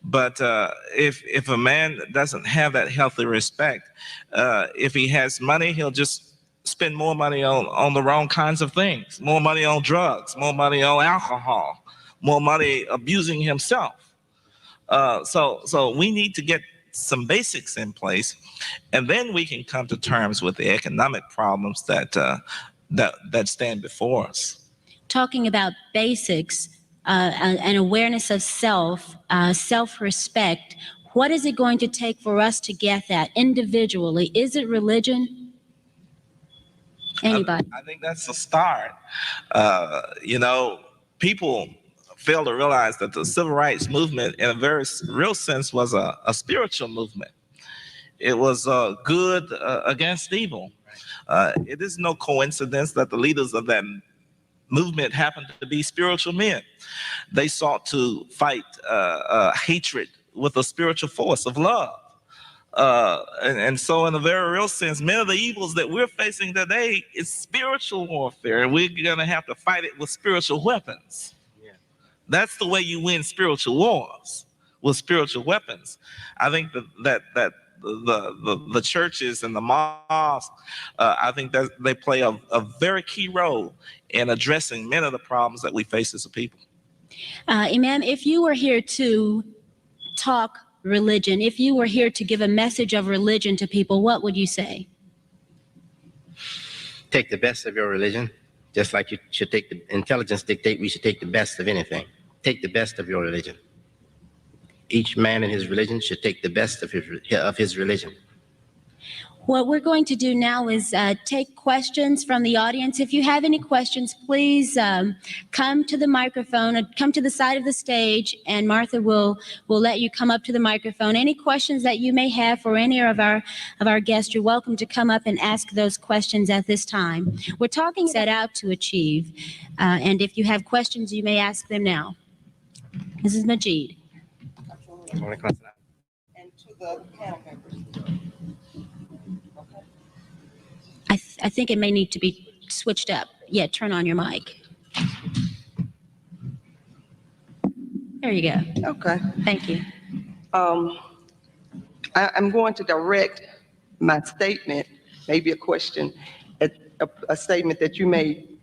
But if a man doesn't have that healthy respect, if he has money, he'll just spend more money on the wrong kinds of things, more money on drugs, more money on alcohol, more money abusing himself. So we need to get some basics in place, and then we can come to terms with the economic problems that stand before us. Talking about basics, an awareness of self-respect, what is it going to take for us to get that individually? Is it religion? Anybody? I think that's a start. People fail to realize that the civil rights movement, in a very real sense, was a spiritual movement. It was good against evil. It is no coincidence that the leaders of that movement happened to be spiritual men. They sought to fight hatred with a spiritual force of love. And so in a very real sense, many of the evils that we're facing today is spiritual warfare, and we're going to have to fight it with spiritual weapons. Yeah. That's the way you win spiritual wars, with spiritual weapons. I think that the churches and the mosques, I think that they play a very key role in addressing many of the problems that we face as a people. Imam, if you were here to talk religion. If you were here to give a message of religion to people, what would you say? Take the best of your religion, just like you should take the intelligence dictate we should take the best of anything. Take the best of your religion. Each man in his religion should take the best of his religion. What we're going to do now is take questions from the audience. If you have any questions, please come to the microphone, come to the side of the stage, and Martha will let you come up to the microphone. Any questions that you may have for any of our guests, you're welcome to come up and ask those questions at this time. We're talking set out to achieve, and if you have questions, you may ask them now. Mrs. Majid. And to the panel members. I think it may need to be switched up. Yeah, turn on your mic. There you go. Okay. Thank you. I'm going to direct my statement, maybe a question, at a statement that you made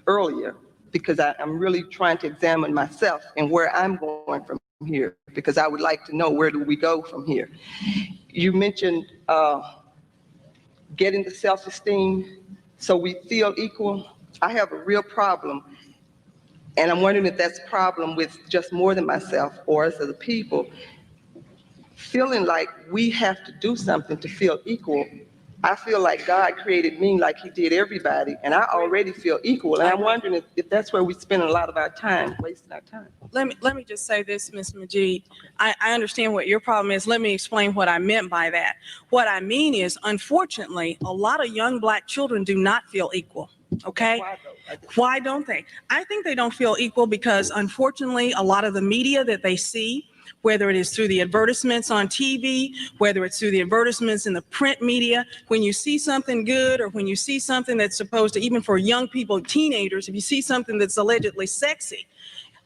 earlier, because I'm really trying to examine myself and where I'm going from here, because I would like to know, where do we go from here? You mentioned getting the self-esteem so we feel equal. I have a real problem, and I'm wondering if that's a problem with just more than myself or us as a people, feeling like we have to do something to feel equal. I feel like God created me like he did everybody, and I already feel equal, and I'm wondering if that's where we spend a lot of our time, wasting our time. Let me just say this, Ms. Majid. I understand what your problem is. Let me explain what I meant by that. What I mean is, unfortunately, a lot of young Black children do not feel equal, okay? Why don't they? I think they don't feel equal because, unfortunately, a lot of the media that they see, whether it is through the advertisements on TV, whether it's through the advertisements in the print media, when you see something good or when you see something that's supposed to, even for young people, teenagers, if you see something that's allegedly sexy,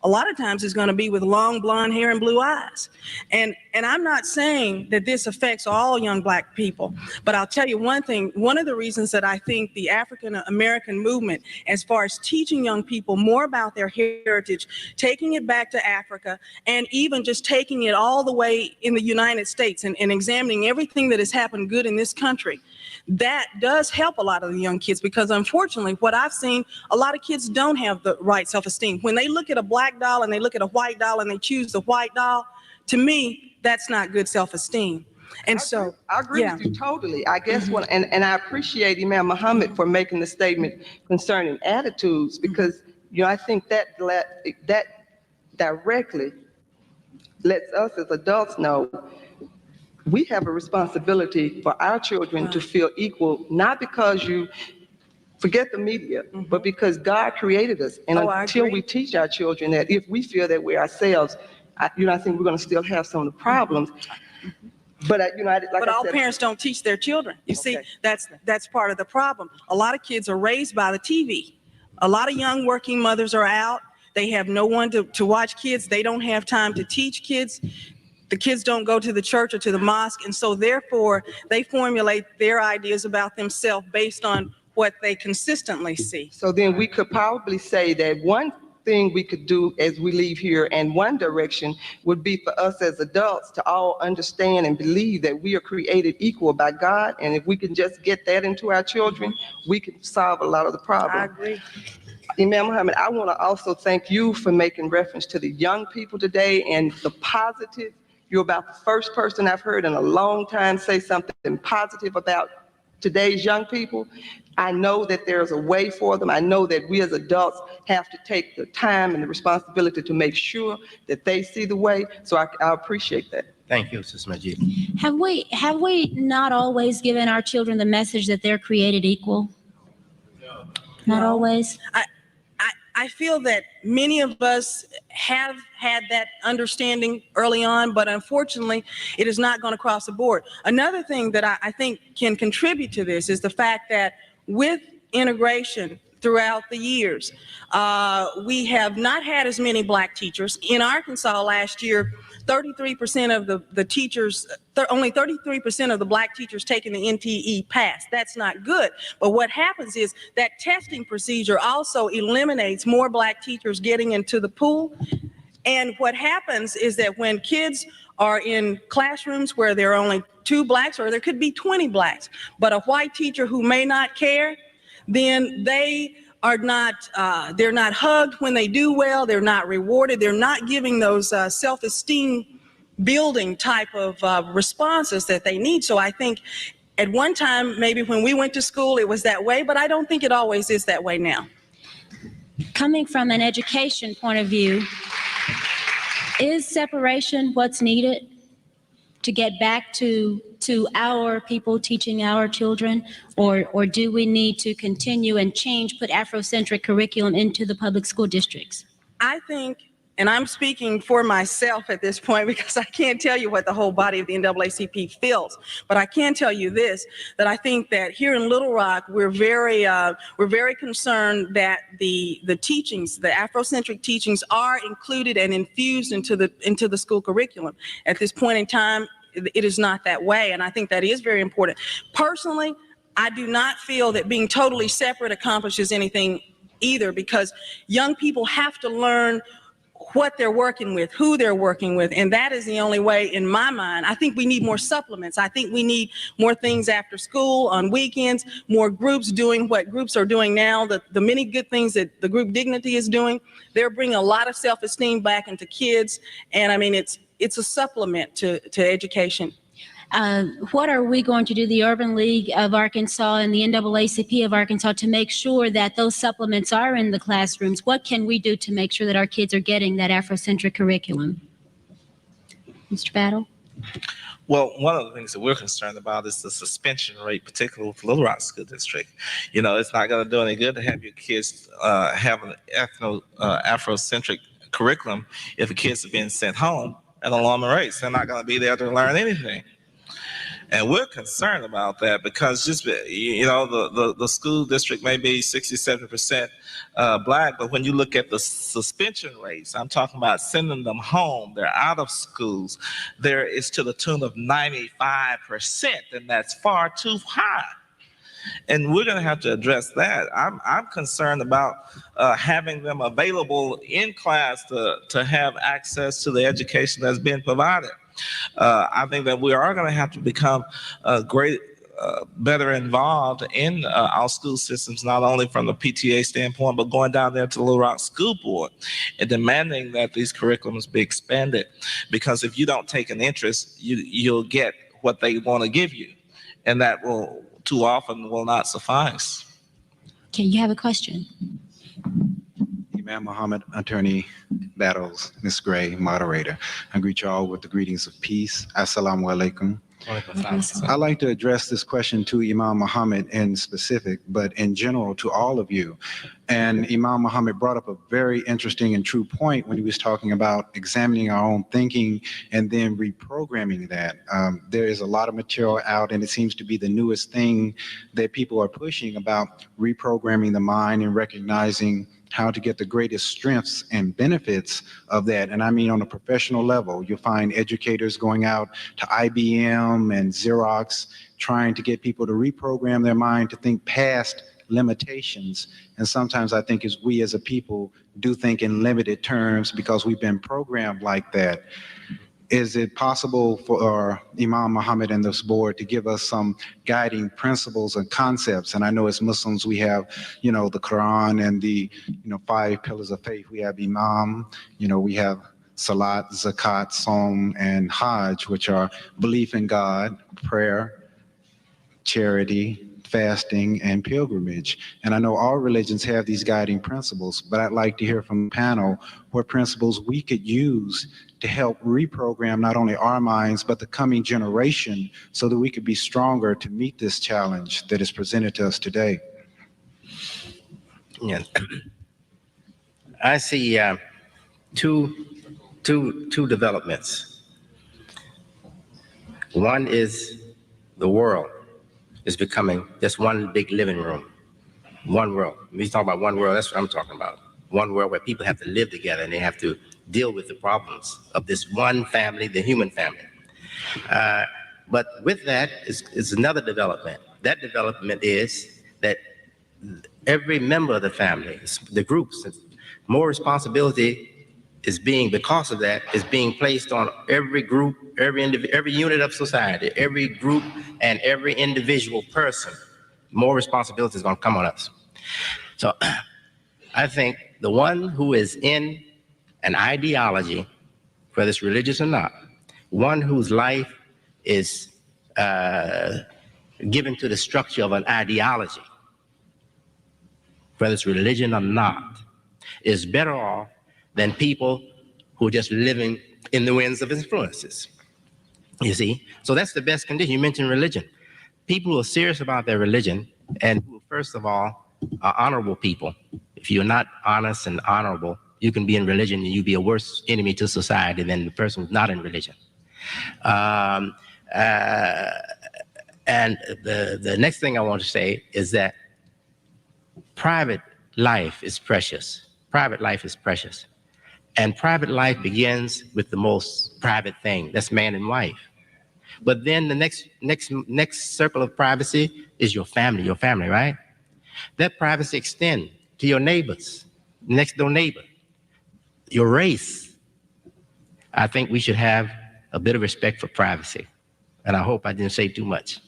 a lot of times it's going to be with long blonde hair and blue eyes. And I'm not saying that this affects all young Black people, but I'll tell you one thing. One of the reasons that I think the African American movement, as far as teaching young people more about their heritage, taking it back to Africa, and even just taking it all the way in the United States and examining everything that has happened good in this country, that does help a lot of the young kids, because unfortunately what I've seen, a lot of kids don't have the right self-esteem. When they look at a Black doll and they look at a white doll and they choose the white doll, to me, that's not good self-esteem. And so I agree with you totally. I guess and I appreciate Imam Muhammad for making the statement concerning attitudes, because I think that directly lets us as adults know we have a responsibility for our children to feel equal, not because you forget the media, but because God created us. And until we teach our children that, if we feel that way ourselves, I think we're going to still have some of the problems. But but all parents don't teach their children. You see, that's part of the problem. A lot of kids are raised by the TV. A lot of young working mothers are out. They have no one to watch kids. They don't have time to teach kids. The kids don't go to the church or to the mosque, and so therefore they formulate their ideas about themselves based on what they consistently see. So then we could probably say that one thing we could do as we leave here, and one direction would be for us as adults to all understand and believe that we are created equal by God, and if we can just get that into our children, we can solve a lot of the problems. I agree. Imam Muhammad, I want to also thank you for making reference to the young people today and the positive. You're about the first person I've heard in a long time say something positive about today's young people. I know that there's a way for them. I know that we as adults have to take the time and the responsibility to make sure that they see the way. So I appreciate that. Thank you, Ms. Majid. Have we not always given our children the message that they're created equal? Not always? I feel that many of us have had that understanding early on, but unfortunately, it is not going to cross the board. Another thing that I think can contribute to this is the fact that with integration throughout the years, we have not had as many Black teachers. In Arkansas last year, 33% of the teachers, only 33% of the Black teachers taking the NTE passed. That's not good. But what happens is that testing procedure also eliminates more Black teachers getting into the pool. And what happens is that when kids are in classrooms where there are only 2 blacks, or there could be 20 blacks, but a white teacher who may not care, then they are not, they're not hugged when they do well, they're not rewarded, they're not giving those self-esteem building type of responses that they need. So I think at one time, maybe when we went to school, it was that way, but I don't think it always is that way now. Coming from an education point of view, is separation what's needed to get back to our people teaching our children, or do we need to continue and change, put Afrocentric curriculum into the public school districts? I think, and I'm speaking for myself at this point because I can't tell you what the whole body of the NAACP feels, but I can tell you this, that I think that here in Little Rock, we're very concerned that the teachings, the Afrocentric teachings, are included and infused into the school curriculum. At this point in time, it is not that way, and I think that is very important. Personally, I do not feel that being totally separate accomplishes anything either, because young people have to learn what they're working with, who they're working with, and that is the only way, in my mind. I think we need more supplements. I think we need more things after school, on weekends, more groups doing what groups are doing now, the many good things that the group Dignity is doing. They're bringing a lot of self-esteem back into kids, and I mean, it's a supplement to education. What are we going to do, the Urban League of Arkansas and the NAACP of Arkansas, to make sure that those supplements are in the classrooms? What can we do to make sure that our kids are getting that Afrocentric curriculum? Mr. Battle? Well, one of the things that we're concerned about is the suspension rate, particularly with Little Rock School District. You know, it's not going to do any good to have your kids have an Afrocentric curriculum if the kids are being sent home at alarming rates. They're not going to be there to learn anything. And we're concerned about that because just, you know, the school district may be 67% black, but when you look at the suspension rates, I'm talking about sending them home, they're out of schools, there is to the tune of 95%, and that's far too high. And we're going to have to address that. I'm concerned about having them available in class to have access to the education that's being provided. I think that we are going to have to become better involved in our school systems, not only from the PTA standpoint, but going down there to the Little Rock School Board and demanding that these curriculums be expanded. Because if you don't take an interest, you'll get what they want to give you, and that will too often will not suffice. Okay, you have a question. Imam Muhammad, Attorney Battles, Ms. Gray, moderator. I greet you all with the greetings of peace. Assalamu alaikum. I'd like to address this question to Imam Muhammad in specific, but in general to all of you. And Imam Muhammad brought up a very interesting and true point when he was talking about examining our own thinking and then reprogramming that. There is a lot of material out, and it seems to be the newest thing that people are pushing about reprogramming the mind and recognizing how to get the greatest strengths and benefits of that. And I mean, on a professional level, you'll find educators going out to IBM and Xerox, trying to get people to reprogram their mind to think past limitations. And sometimes I think as we as a people do think in limited terms because we've been programmed like that. Is it possible for Imam Muhammad and this board to give us some guiding principles and concepts? And I know as Muslims, we have, you know, the Quran and the, 5 pillars of faith. We have Imam, we have Salat, Zakat, Saum, and Hajj, which are belief in God, prayer, charity, fasting, and pilgrimage. And I know all religions have these guiding principles, but I'd like to hear from the panel what principles we could use to help reprogram not only our minds, but the coming generation so that we could be stronger to meet this challenge that is presented to us today. Yeah. I see two developments. One is the world is becoming just one big living room, one world. When we talk about one world, that's what I'm talking about. One world where people have to live together and they have to deal with the problems of this one family, the human family. But with that is another development. That development is that every member of the family, the groups, more responsibility is being, because of that, is being placed on every group, every unit of society, every group and every individual person. More responsibility is going to come on us. So I think the one who is in an ideology, whether it's religious or not, one whose life is given to the structure of an ideology, whether it's religion or not, is better off than people who are just living in the winds of influences. You see? So that's the best condition. You mentioned religion. People who are serious about their religion and who, first of all, are honorable people. If you're not honest and honorable, you can be in religion and you'll be a worse enemy to society than the person who's not in religion. And the next thing I want to say is that private life is precious. Private life is precious. And private life begins with the most private thing. That's man and wife. But then the next circle of privacy is your family, right? That privacy extends to your neighbors, next door neighbor, your race. I think we should have a bit of respect for privacy. And I hope I didn't say too much.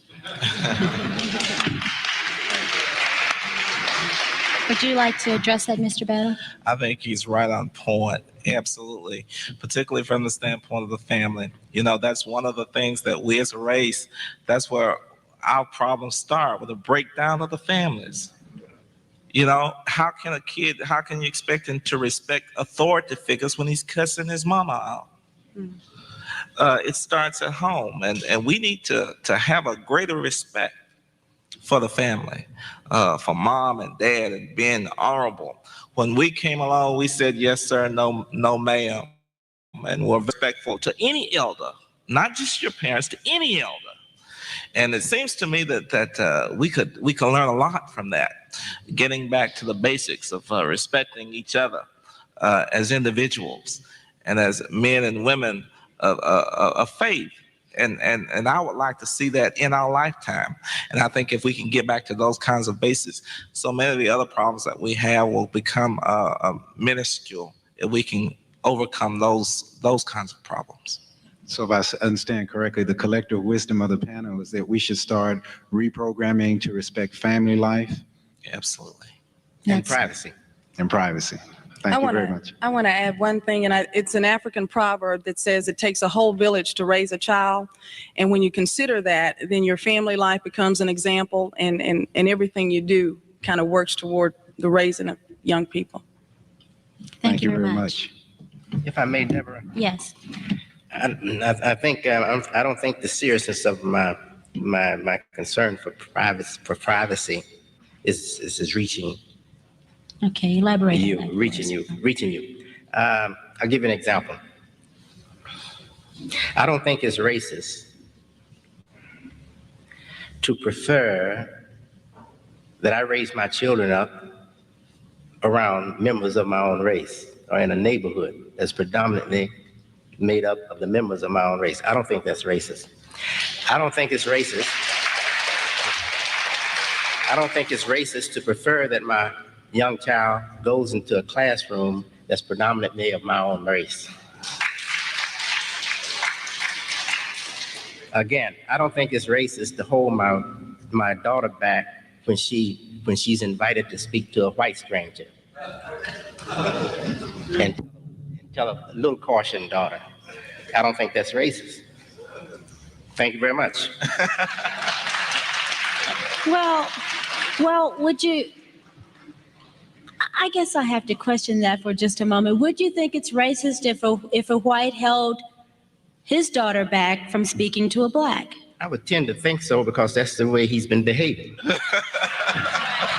Would you like to address that, Mr. Battle? I think he's right on point. Absolutely. Particularly from the standpoint of the family. You know, that's one of the things that we as a race, that's where our problems start, with a breakdown of the families. You know, how can you expect him to respect authority figures when he's cussing his mama out? It starts at home, and we need to have a greater respect for the family, for mom and dad, and being honorable. When we came along, we said, yes, sir, no, ma'am, and we're respectful to any elder, not just your parents, to any elder. And it seems to me that we could learn a lot from that, getting back to the basics of respecting each other as individuals and as men and women of faith. And I would like to see that in our lifetime. And I think if we can get back to those kinds of basics, so many of the other problems that we have will become minuscule if we can overcome those kinds of problems. So if I understand correctly, the collective wisdom of the panel is that we should start reprogramming to respect family life. Absolutely. And privacy. And privacy. Thank you very much. I want to add one thing, and it's an African proverb that says it takes a whole village to raise a child. And when you consider that, then your family life becomes an example, and everything you do kind of works toward the raising of young people. Thank you very much. If I may, Deborah. Yes. I think I don't think the seriousness of my concern for privacy is reaching Okay, elaborate. you, reaching you. I'll give you an example. I don't think it's racist to prefer that I raise my children up around members of my own race or in a neighborhood that's predominantly made up of the members of my own race. I don't think that's racist. I don't think it's racist to prefer that my young child goes into a classroom that's predominantly of my own race. Again, I don't think it's racist to hold my daughter back when she's invited to speak to a white stranger. And tell a little caution, daughter. I don't think that's racist. Thank you very much. Well, would you, I guess I have to question that for just a moment. Would you think it's racist if a white held his daughter back from speaking to a black? I would tend to think so because that's the way he's been behaving.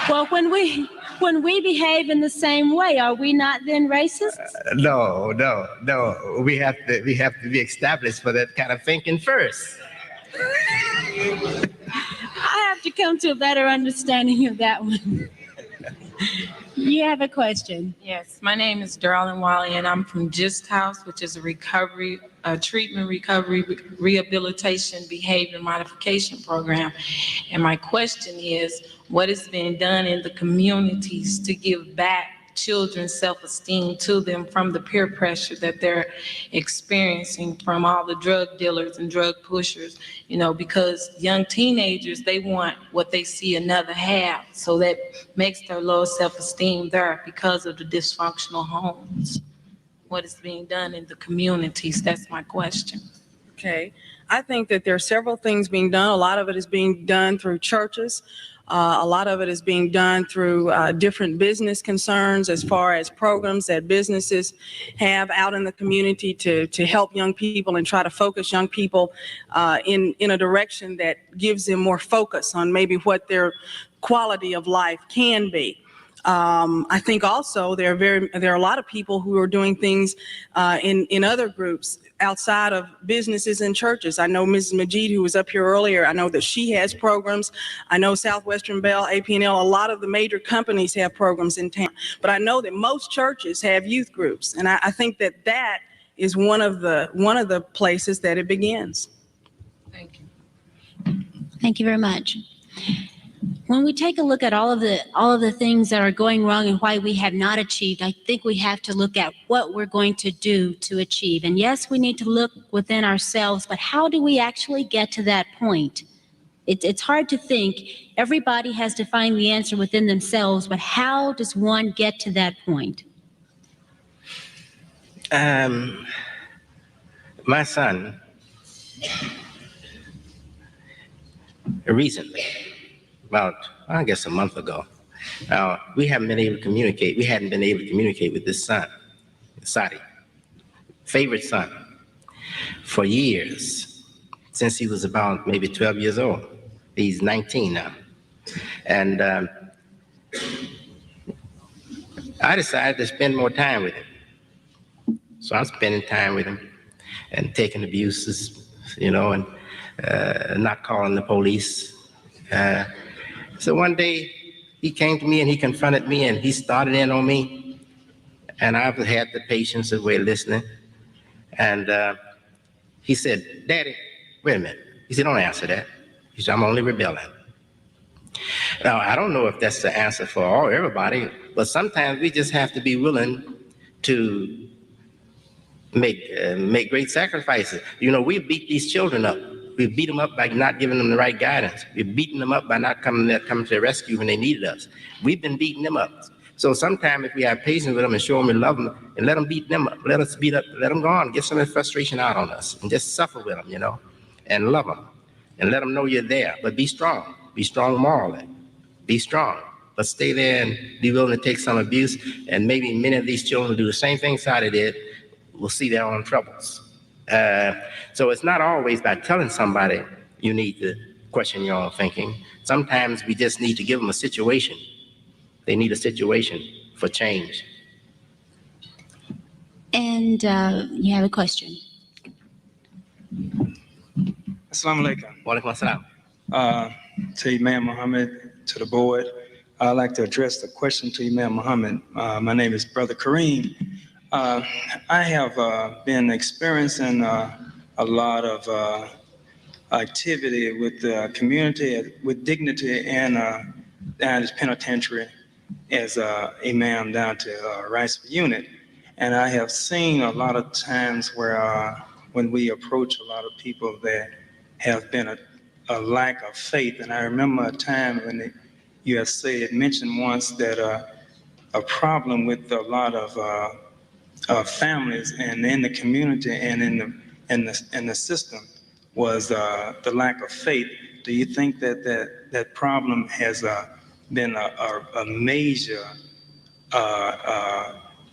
Well, when we behave in the same way, are we not then racist? No. We have to be established for that kind of thinking first. I have to come to a better understanding of that one. You have a question? Yes, my name is Darlene Wally, and I'm from GIST House, which is a treatment, recovery, rehabilitation, behavior modification program. And my question is, what is being done in the communities to give back children's self-esteem to them from the peer pressure that they're experiencing from all the drug dealers and drug pushers, because young teenagers, they want what they see another have. So that makes their low self-esteem there because of the dysfunctional homes. What is being done in the communities? That's my question. Okay. I think that there are several things being done. A lot of it is being done through churches. A lot of it is being done through different business concerns as far as programs that businesses have out in the community to help young people and try to focus young people in a direction that gives them more focus on maybe what their quality of life can be. I think also there are a lot of people who are doing things in other groups outside of businesses and churches. I know Mrs. Majid, who was up here earlier, I know that she has programs. I know Southwestern Bell, AP&L, a lot of the major companies have programs in town. But I know that most churches have youth groups, and I think that is one of the places that it begins. Thank you. Thank you very much. When we take a look at all of the things that are going wrong and why we have not achieved, I think we have to look at what we're going to do to achieve. And yes, we need to look within ourselves, but how do we actually get to that point? It's hard to think. Everybody has to find the answer within themselves, but how does one get to that point? My son, recently, about, I guess, a month ago, we haven't been able to communicate. We hadn't been able to communicate with this son, Sadi, favorite son, for years, since he was about maybe 12 years old. He's 19 now. And I decided to spend more time with him. So I'm spending time with him and taking abuses, and not calling the police. So one day he came to me and he confronted me and he started in on me. And I've had the patience of listening. And he said, "Daddy, wait a minute." He said, "Don't answer that." He said, "I'm only rebelling." Now, I don't know if that's the answer for everybody, but sometimes we just have to be willing to make great sacrifices. We beat these children up. We beat them up by not giving them the right guidance. We've beaten them up by not coming to their rescue when they needed us. We've been beating them up. So sometimes if we have patience with them and show them we love them and let them beat them up, let them go on, get some of the frustration out on us and just suffer with them, and love them and let them know you're there. But be strong morally, be strong, but stay there and be willing to take some abuse. And maybe many of these children will do the same thing Sadi did. Will see their own troubles. So it's not always by telling somebody you need to question your own thinking. Sometimes we just need to give them a situation. They need a situation for change. And you have a question. Assalamu alaikum. Wa alaikum assalam. To Imam Muhammad, to the board, I'd like to address the question to Imam Muhammad. My name is Brother Kareem. I have been experiencing a lot of activity with the community, with dignity, and down this penitentiary as imam down to Rice Unit. And I have seen a lot of times where when we approach a lot of people that have been a lack of faith. And I remember a time when you have mentioned once that a problem with a lot of families and in the community and in the system was the lack of faith. Do you think that problem has been a major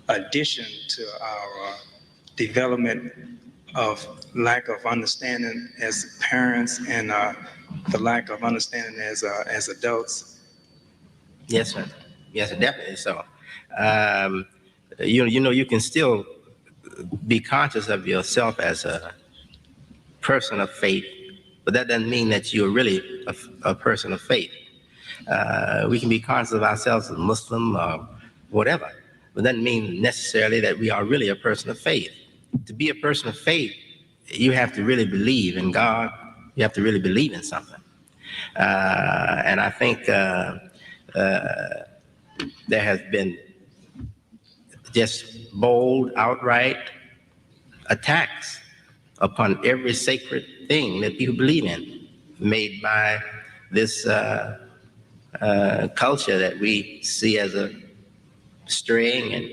addition to our development of lack of understanding as parents and the lack of understanding as adults? Yes, sir. Yes, definitely so. You can still be conscious of yourself as a person of faith, but that doesn't mean that you're really a person of faith. We can be conscious of ourselves as Muslim or whatever, but that doesn't mean necessarily that we are really a person of faith. To be a person of faith, you have to really believe in God. You have to really believe in something. And I think there has been just bold, outright attacks upon every sacred thing that people believe in, made by this culture that we see as a straying and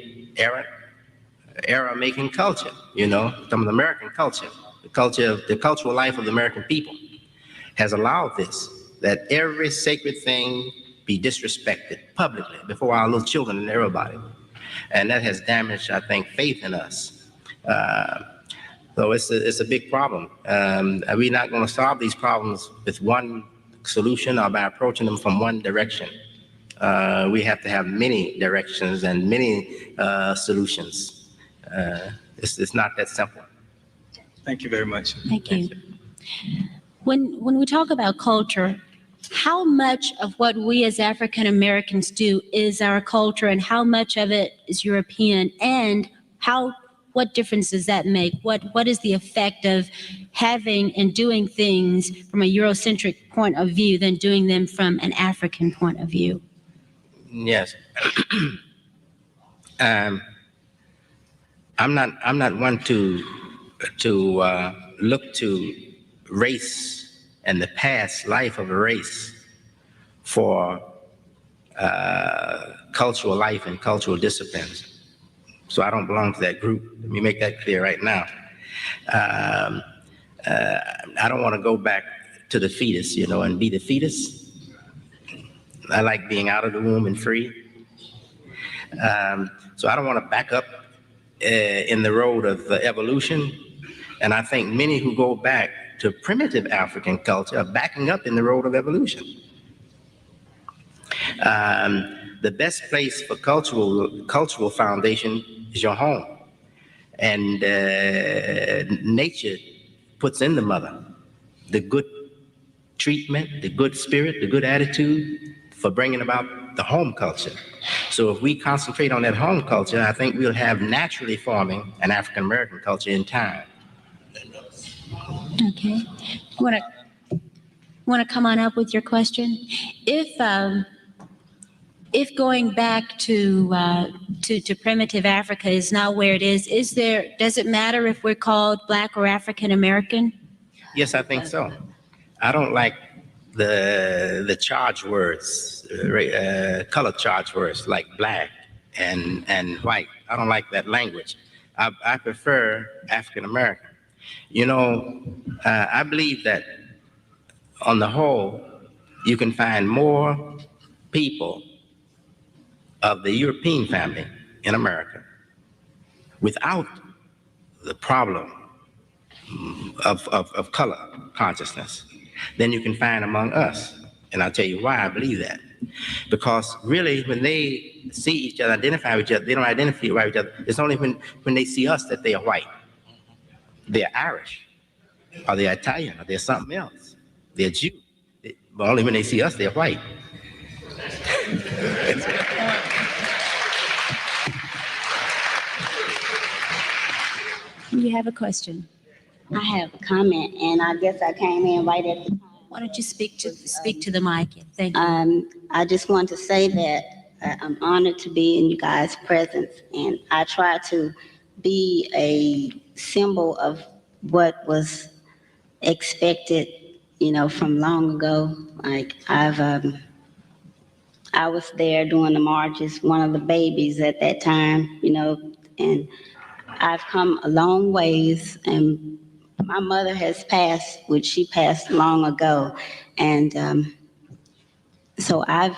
error-making culture, some of the American culture, the cultural life of the American people has allowed this, that every sacred thing be disrespected publicly before our little children and everybody. And that has damaged, I think, faith in us. So it's a big problem. We're not going to solve these problems with one solution or by approaching them from one direction. We have to have many directions and many solutions. It's not that simple. Thank you very much. Thank you. When we talk about culture, how much of what we as African Americans do is our culture, and how much of it is European, and what difference does that make? What is the effect of having and doing things from a Eurocentric point of view than doing them from an African point of view? Yes. I'm not one to look to race and the past life of a race for cultural life and cultural disciplines. So I don't belong to that group. Let me make that clear right now. I don't want to go back to the fetus, and be the fetus. I like being out of the womb and free. So I don't want to back up in the road of evolution. And I think many who go back to primitive African culture are backing up in the road of evolution. The best place for cultural foundation is your home. And nature puts in the mother the good treatment, the good spirit, the good attitude for bringing about the home culture. So if we concentrate on that home culture, I think we'll have naturally forming an African American culture in time. Okay. Want to come on up with your question? If going back to primitive Africa is not where it is, does it matter if we're called Black or African American? Yes, I think so. I don't like the charge words, color charge words like black and white. I don't like that language. I prefer African American. I believe that on the whole, you can find more people of the European family in America without the problem of color consciousness than you can find among us. And I'll tell you why I believe that. Because really, when they see each other, identify with each other, they don't identify with each other. It's only when they see us that they are white. They're Irish, or they're Italian, or they're something else. They're Jew. But only when they see us, they're white. You have a question? I have a comment, and I guess I came in right at the time. Why don't you speak to the mic? Thank you. I just want to say that I'm honored to be in you guys' presence, and I try to be a symbol of what was expected, from long ago. Like I was there doing the marches, one of the babies at that time, and I've come a long ways, and my mother has passed, which she passed long ago. And so I've,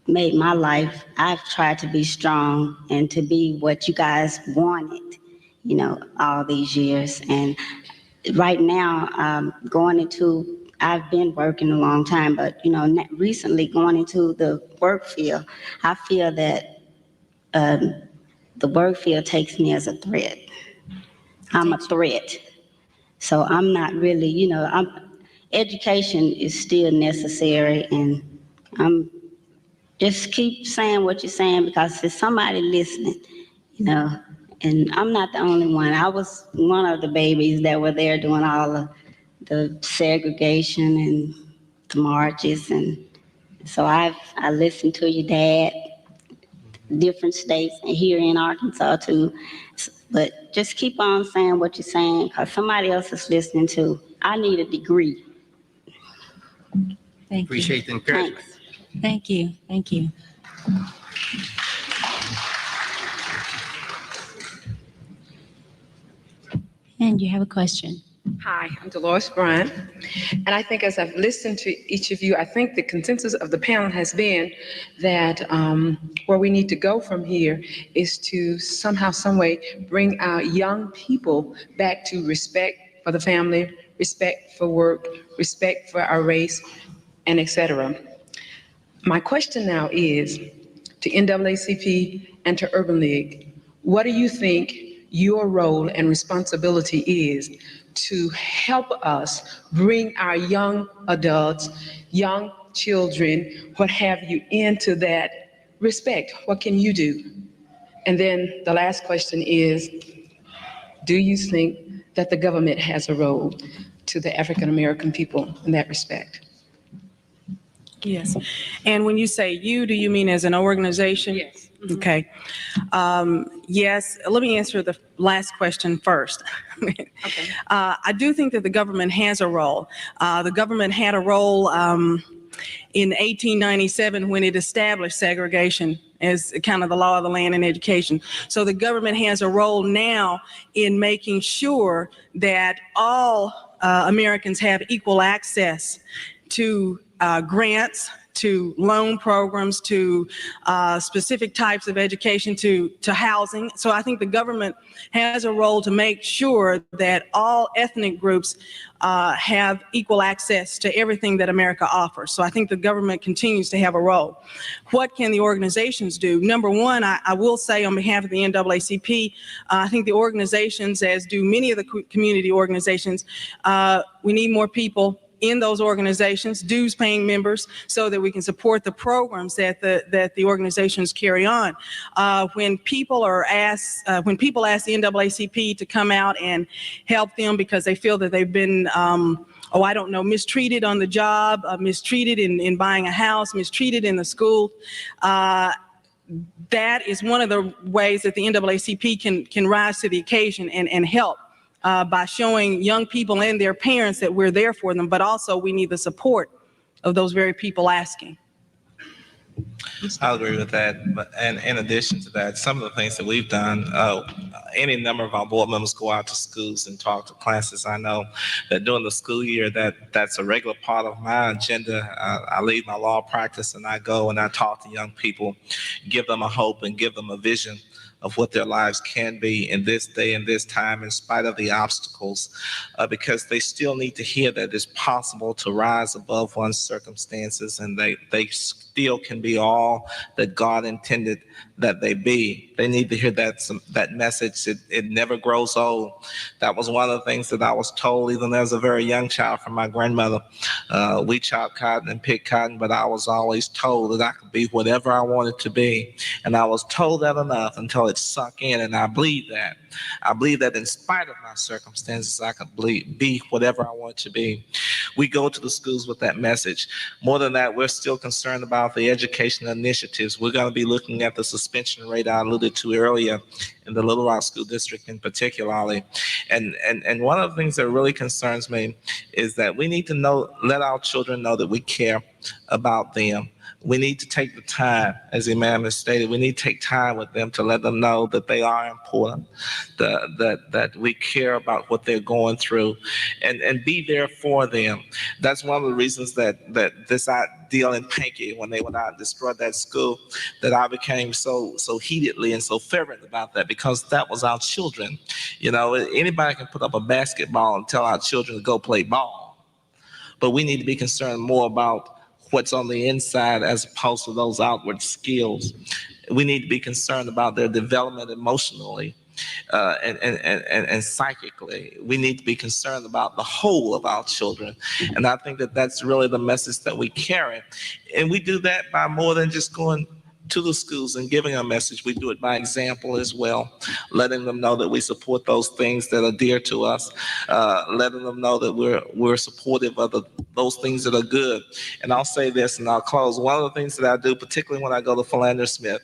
made my life, I've tried to be strong and to be what you guys wanted, all these years. And right now, I've been working a long time, but, recently going into the work field, I feel that the work field takes me as a threat. I'm a threat. So I'm not really, education is still necessary, and I'm just keep saying what you're saying because there's somebody listening, and I'm not the only one. I was one of the babies that were there doing all the segregation and the marches, and so I listened to your dad, different states and here in Arkansas too. But just keep on saying what you're saying, because somebody else is listening too. I need a degree. Thank you. Appreciate the encouragement. Thanks. Thank you. Thank you. And you have a question. Hi, I'm Dolores Bryant, and I think as I've listened to each of you, I think the consensus of the panel has been that where we need to go from here is to somehow, some way, bring our young people back to respect for the family, respect for work, respect for our race, and et cetera. My question now is to NAACP and to Urban League, what do you think your role and responsibility is to help us bring our young adults, young children, what have you, into that respect? What can you do? And then the last question is, do you think that the government has a role to the African American people in that respect? Yes. And when you say you, do you mean as an organization? Yes. Okay. Yes, let me answer the last question first. Okay. I do think that the government has a role. The government had a role in 1897 when it established segregation as kind of the law of the land in education. So the government has a role now in making sure that all Americans have equal access to grants, to loan programs, to specific types of education, to housing. So I think the government has a role to make sure that all ethnic groups have equal access to everything that America offers. So I think the government continues to have a role. What can the organizations do? Number one, I will say on behalf of the NAACP, I think the organizations, as do many of the community organizations, we need more people in those organizations, dues paying members, so that we can support the programs that the organizations carry on. When people ask the NAACP to come out and help them because they feel that they've been mistreated on the job, mistreated in buying a house, mistreated in the school, that is one of the ways that the NAACP can rise to the occasion and help. By showing young people and their parents that we're there for them, but also we need the support of those very people asking. I agree with that. But and in addition to that, some of the things that we've done, any number of our board members go out to schools and talk to classes. I know that during the school year, that's a regular part of my agenda. I leave my law practice and I go and I talk to young people, give them a hope and give them a vision of what their lives can be in this day and this time, in spite of the obstacles, because they still need to hear that it's possible to rise above one's circumstances and they still can be all that God intended that they be. They need to hear that message. It never grows old. That was one of the things that I was told even as a very young child from my grandmother. We chopped cotton and picked cotton, but I was always told that I could be whatever I wanted to be. And I was told that enough until it sunk in, and I believe that. I believe that in spite of my circumstances, I could be whatever I want to be. We go to the schools with that message. More than that, we're still concerned about the education initiatives. We're going to be looking at the suspension rate I alluded to earlier in the Little Rock School District in particularly. And one of the things that really concerns me is that we need to let our children know that we care about them. We need to take the time, as Imam has stated, we need to take time with them to let them know that they are important, that we care about what they're going through, and be there for them. That's one of the reasons that this deal in Panky, when they went out and destroyed that school, that I became so heatedly and so fervent about that, because that was our children. You know, anybody can put up a basketball and tell our children to go play ball, but we need to be concerned more about what's on the inside as opposed to those outward skills. We need to be concerned about their development emotionally and psychically. We need to be concerned about the whole of our children. And I think that that's really the message that we carry. And we do that by more than just going to the schools and giving a message. We do it by example as well, letting them know that we support those things that are dear to us, letting them know that we're supportive of those things that are good. And I'll say this and I'll close. One of the things that I do, particularly when I go to Philander Smith,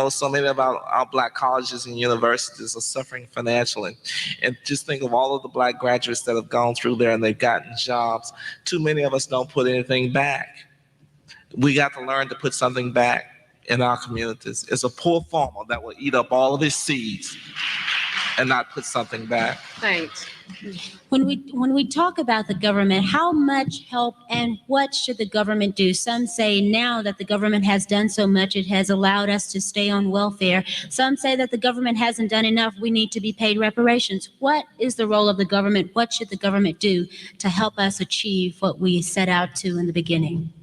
so many of our Black colleges and universities are suffering financially. And just think of all of the Black graduates that have gone through there and they've gotten jobs. Too many of us don't put anything back. We got to learn to put something back in our communities. It's a poor farmer that will eat up all of his seeds and not put something back. Thanks. When we talk about the government, how much help and what should the government do? Some say now that the government has done so much, it has allowed us to stay on welfare. Some say that the government hasn't done enough. We need to be paid reparations. What is the role of the government? What should the government do to help us achieve what we set out to in the beginning?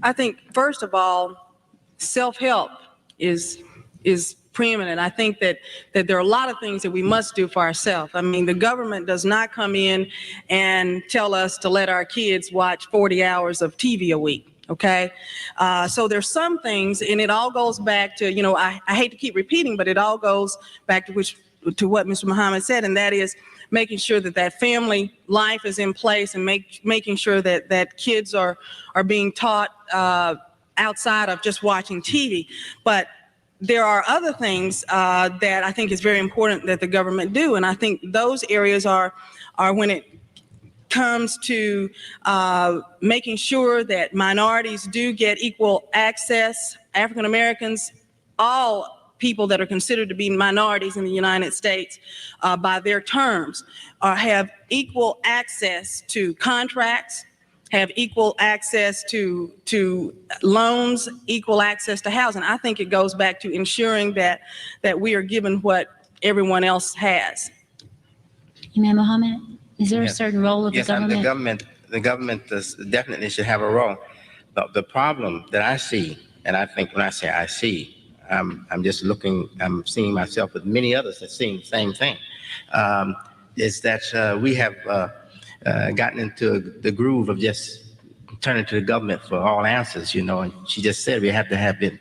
I think, first of all, self-help is preeminent. I think that there are a lot of things that we must do for ourselves. I mean, the government does not come in and tell us to let our kids watch 40 hours of TV a week. Okay. So there's some things, and it all goes back to, I hate to keep repeating, but it all goes back to what Mr. Muhammad said, and that is making sure that family life is in place and making sure that kids are being taught outside of just watching TV. But there are other things that I think is very important that the government do, and I think those areas are when it comes to making sure that minorities do get equal access, African Americans, all people that are considered to be minorities in the United States by their terms have equal access to contracts, have equal access to loans, equal access to housing. I think it goes back to ensuring that we are given what everyone else has. Imam Mohammed, is there Yes. a certain role of Yes, the government? the government definitely should have a role. But the problem that I see, and I think when I say I see, I'm just looking, I'm seeing myself with many others that seeing the same thing, is that we have gotten into the groove of just turning to the government for all answers, and she just said we have to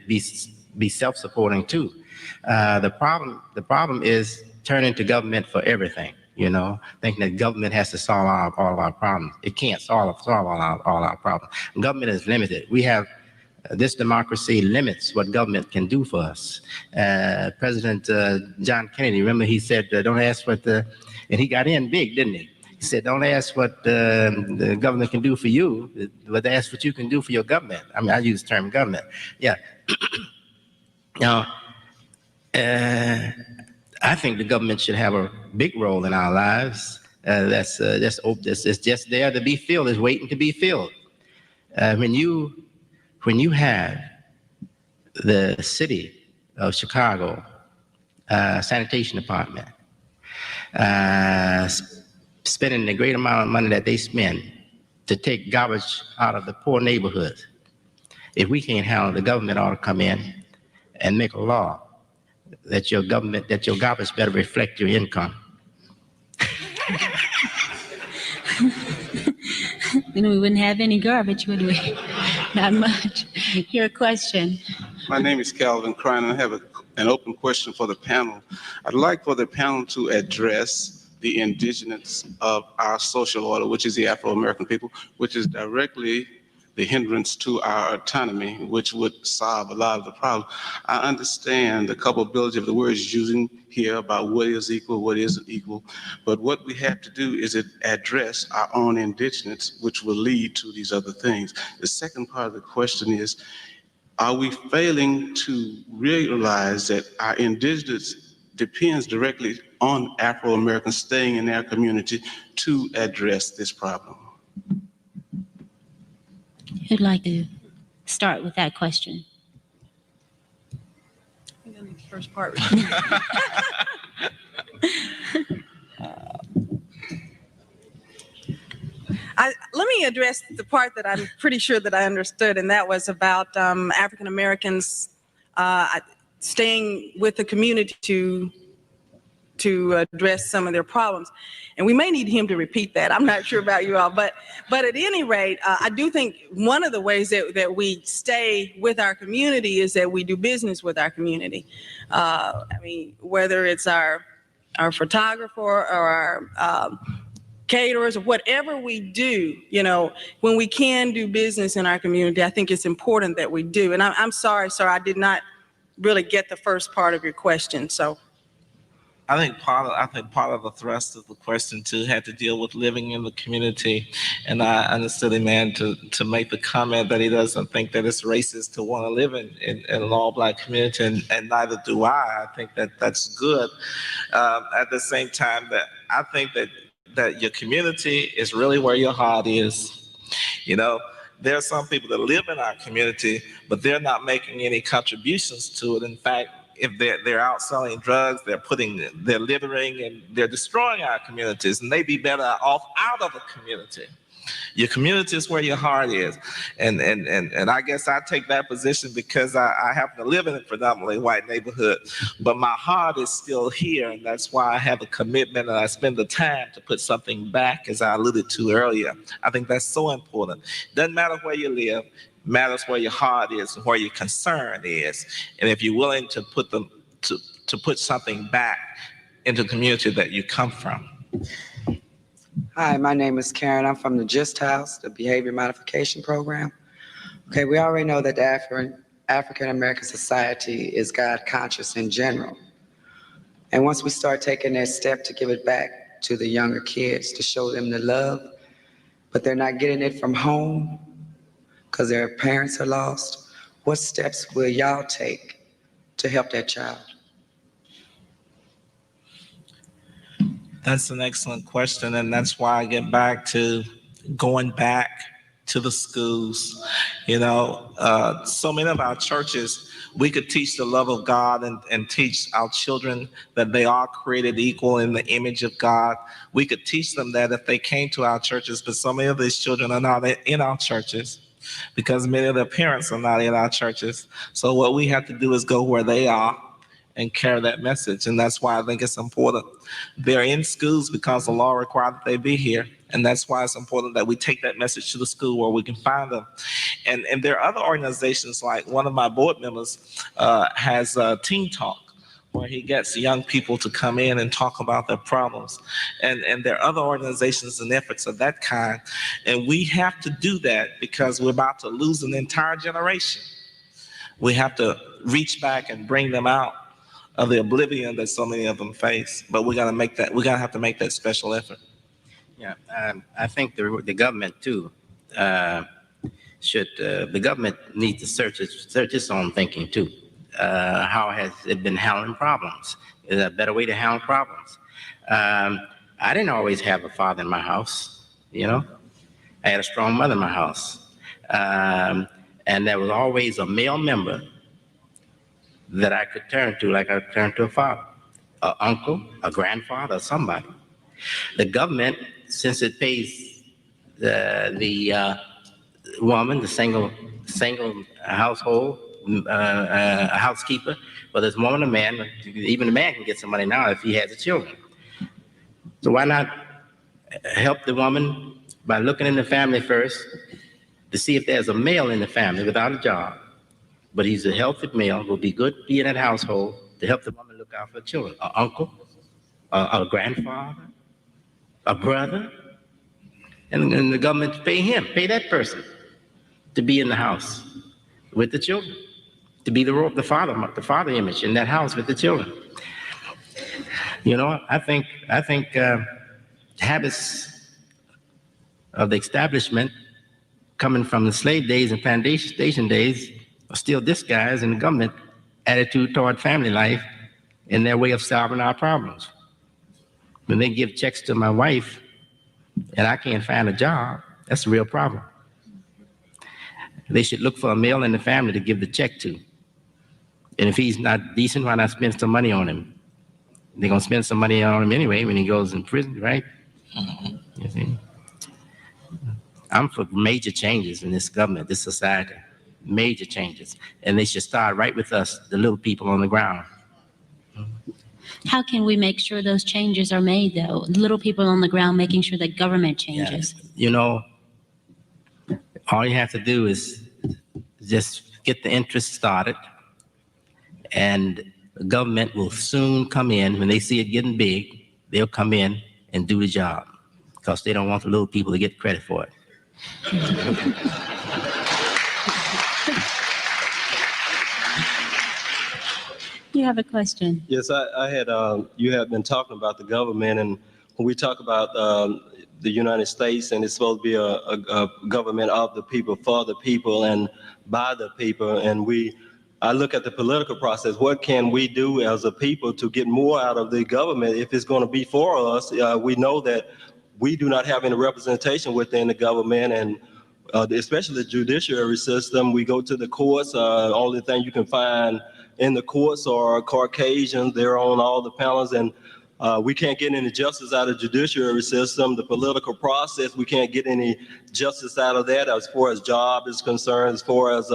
be self-supporting too. The problem is turning to government for everything, thinking that government has to solve all of our problems. It can't solve all our problems. Government is limited. We have this democracy limits what government can do for us. President John Kennedy, remember he said, don't ask what and he got in big, didn't he? He said, don't ask what the government can do for you, but ask what you can do for your government. I mean, I use the term government. Yeah. Now, I think the government should have a big role in our lives. That's just there to be filled, is waiting to be filled. When you have the city of Chicago sanitation department spending the great amount of money that they spend to take garbage out of the poor neighborhoods, if we can't handle, the government ought to come in and make a law that your garbage better reflect your income. We wouldn't have any garbage, would we? Not much. Your question. My name is Calvin Crine, and I have an open question for the panel. I'd like for the panel to address the indigenous of our social order, which is the Afro-American people, which is directly the hindrance to our autonomy, which would solve a lot of the problem. I understand the couplability of the words using here about what is equal, what isn't equal, but what we have to do is address our own indigenous, which will lead to these other things. The second part of the question is, are we failing to realize that our indigenous depends directly on Afro-Americans staying in their community to address this problem? Who'd like to start with that question? First part. Let me address the part that I'm pretty sure that I understood, and that was about African Americans staying with the community to to address some of their problems. And we may need him to repeat that. I'm not sure about you all, but at any rate, I do think one of the ways that we stay with our community is that we do business with our community. I mean, whether it's our photographer or our caterers or whatever we do, you know, when we can do business in our community, I think it's important that we do. And I'm sorry, sir, I did not really get the first part of your question, so. I think part of the thrust of the question too had to deal with living in the community, and I understood him, man, to make the comment that he doesn't think that it's racist to want to live in an all-black community, and neither do I. I think that that's good. At the same time, that I think that your community is really where your heart is. You know, there are some people that live in our community, but they're not making any contributions to it. In fact, if they're out selling drugs, they're littering, and they're destroying our communities, and they'd be better off out of the community. Your community is where your heart is. And I guess I take that position because I happen to live in a predominantly white neighborhood, but my heart is still here, and that's why I have a commitment and I spend the time to put something back, as I alluded to earlier. I think that's so important. Doesn't matter where you live, matters where your heart is and where your concern is. And if you're willing to put them to put something back into the community that you come from. Hi, my name is Karen. I'm from the Just House, the Behavior Modification Program. Okay, we already know that the African American society is God conscious in general. And once we start taking that step to give it back to the younger kids, to show them the love, but they're not getting it from home because their parents are lost, what steps will y'all take to help that child? That's an excellent question, and that's why I get back to going back to the schools. You know, so many of our churches, we could teach the love of God and teach our children that they are created equal in the image of God. We could teach them that if they came to our churches, but so many of these children are not in our churches because many of their parents are not in our churches. So what we have to do is go where they are and carry that message. And that's why I think it's important. They're in schools because the law requires that they be here. And that's why it's important that we take that message to the school where we can find them. And there are other organizations, like one of my board members has Teen Talk, where he gets young people to come in and talk about their problems. And there are other organizations and efforts of that kind. And we have to do that because we're about to lose an entire generation. We have to reach back and bring them out of the oblivion that so many of them face. But we're gonna have to make that special effort. Yeah, I think the government too the government needs to search its own thinking too. How has it been handling problems? Is there a better way to handle problems? I didn't always have a father in my house, you know. I had a strong mother in my house. And there was always a male member that I could turn to, like I turned to a father, an uncle, a grandfather, or somebody. The government, since it pays the woman, the single household, a housekeeper, whether it's a woman or man, even a man can get some money now if he has children. So why not help the woman by looking in the family first to see if there's a male in the family without a job, but he's a healthy male, will be good to be in that household to help the woman look out for the children, an uncle, a grandfather, a brother, and the government pay that person to be in the house with the children, to be the father image in that house with the children. You know, I think habits of the establishment coming from the slave days and plantation days are still disguised in the government attitude toward family life and their way of solving our problems. When they give checks to my wife and I can't find a job, that's a real problem. They should look for a male in the family to give the check to. And if he's not decent, why not spend some money on him? They're going to spend some money on him anyway when he goes in prison, right? You see? I'm for major changes in this government, this society, major changes. And they should start right with us, the little people on the ground. How can we make sure those changes are made, though? Little people on the ground making sure that government changes. You know, all you have to do is just get the interest started, and the government will soon come in. When they see it getting big, they'll come in and do the job because they don't want the little people to get credit for it. You have a question. Yes, I had, you have been talking about the government, and when we talk about the United States, and it's supposed to be a government of the people, for the people, and by the people, and I look at the political process. What can we do as a people to get more out of the government if it's going to be for us? We know that we do not have any representation within the government, and especially the judiciary system. We go to the courts, only thing you can find in the courts are Caucasians. They're on all the panels, and we can't get any justice out of the judiciary system. The political process, we can't get any justice out of that as far as job is concerned, as far as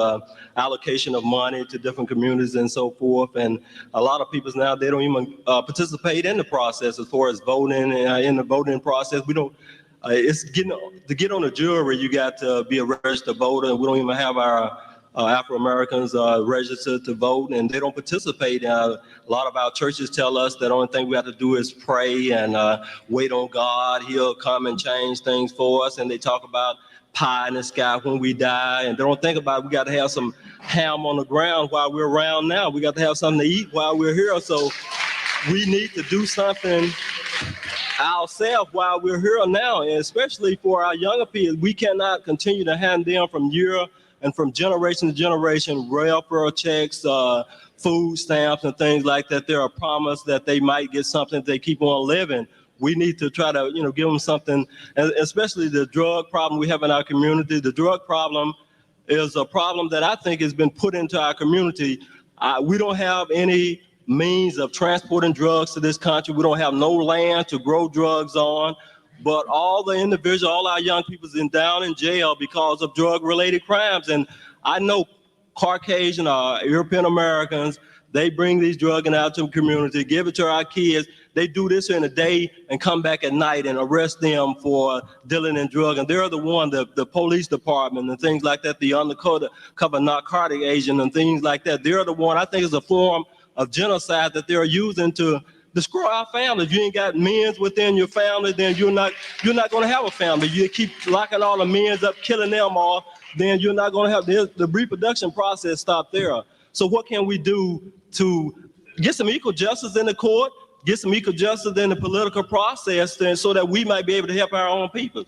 allocation of money to different communities and so forth. And a lot of people now, they don't even participate in the process as far as voting. In the voting process, we don't, it's to get on a jury, you got to be a registered voter. We don't even have our Afro-Americans registered to vote, and they don't participate. A lot of our churches tell us that the only thing we have to do is pray and wait on God. He'll come and change things for us. And they talk about pie in the sky when we die, and they don't think about we got to have some ham on the ground while we're around now. We got to have something to eat while we're here. So we need to do something ourselves while we're here now, and especially for our younger people. We cannot continue to hand them from year and from generation to generation welfare checks, food stamps, and things like that. They're a promise that they might get something if they keep on living. We need to try to, give them something, and especially the drug problem we have in our community. The drug problem is a problem that I think has been put into our community. We don't have any means of transporting drugs to this country. We don't have no land to grow drugs on. But all the individuals, all our young people is down in jail because of drug-related crimes. And I know Caucasian or European Americans, they bring these drugs out to the community, give it to our kids. They do this in a day and come back at night and arrest them for dealing in drugs. And they're the one, the police department and things like that, the undercover narcotic agent and things like that. They're the one, I think it's a form of genocide that they're using to destroy our families. If you ain't got men within your family, then you're not going to have a family. You keep locking all the men up, killing them all, then you're not going to have the reproduction process stop there. So what can we do to get some equal justice in the court, get some equal justice in the political process, then, so that we might be able to help our own people?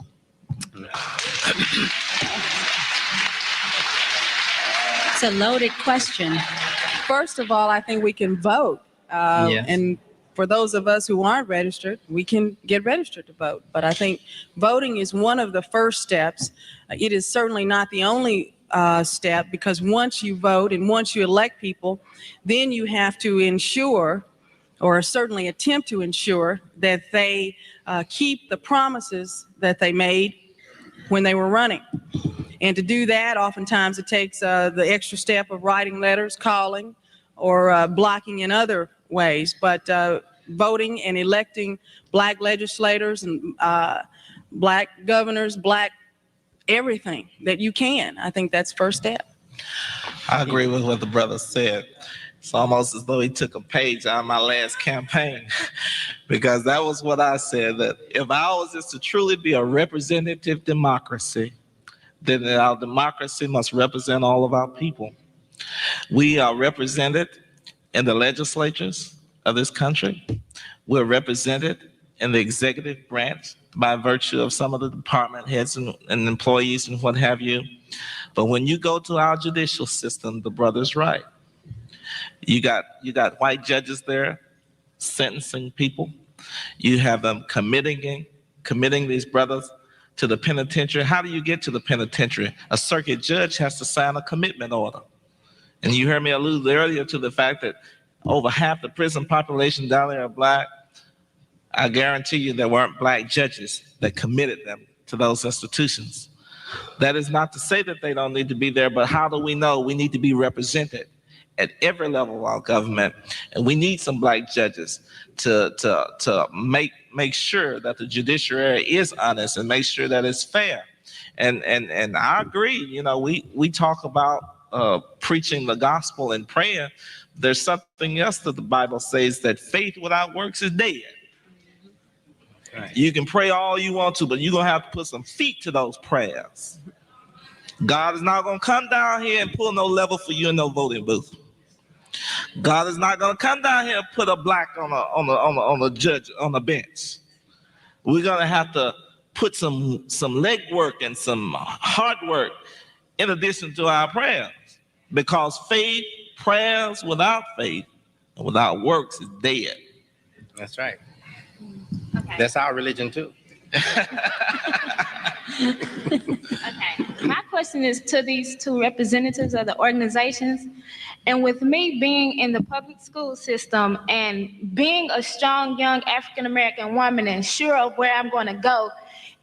It's a loaded question. First of all, I think we can vote. Yes. And for those of us who aren't registered, we can get registered to vote. But I think voting is one of the first steps. It is certainly not the only step, because once you vote and once you elect people, then you have to ensure, or certainly attempt to ensure, that they keep the promises that they made when they were running. And to do that, oftentimes it takes the extra step of writing letters, calling, or blocking in other ways. But voting and electing black legislators and black governors, black everything that you can, I think that's first step. I agree with what the brother said. It's almost as though he took a page out of my last campaign, because that was what I said, that if ours is to truly be a representative democracy, then our democracy must represent all of our people. We are represented in the legislatures of this country. We're represented in the executive branch by virtue of some of the department heads and employees and what have you. But when you go to our judicial system, the brother's right. You got white judges there sentencing people. You have them committing these brothers to the penitentiary. How do you get to the penitentiary? A circuit judge has to sign a commitment order. And you heard me allude earlier to the fact that over half the prison population down there are black. I guarantee you there weren't black judges that committed them to those institutions. That is not to say that they don't need to be there, but how do we know? We need to be represented. at every level of our government, and we need some black judges to make sure that the judiciary is honest and make sure that it's fair. And I agree. You know, we talk about preaching the gospel and prayer. There's something else that the Bible says, that faith without works is dead. Right. You can pray all you want to, but you're gonna have to put some feet to those prayers. God is not gonna come down here and pull no level for you in no voting booth. God is not gonna come down here and put a black on a judge on the bench. We're gonna have to put some leg work and some hard work in addition to our prayers, because prayers without faith and without works is dead. That's right. Okay. That's our religion too. Okay, my question is to these two representatives of the organizations. And with me being in the public school system and being a strong young African-American woman and sure of where I'm going to go,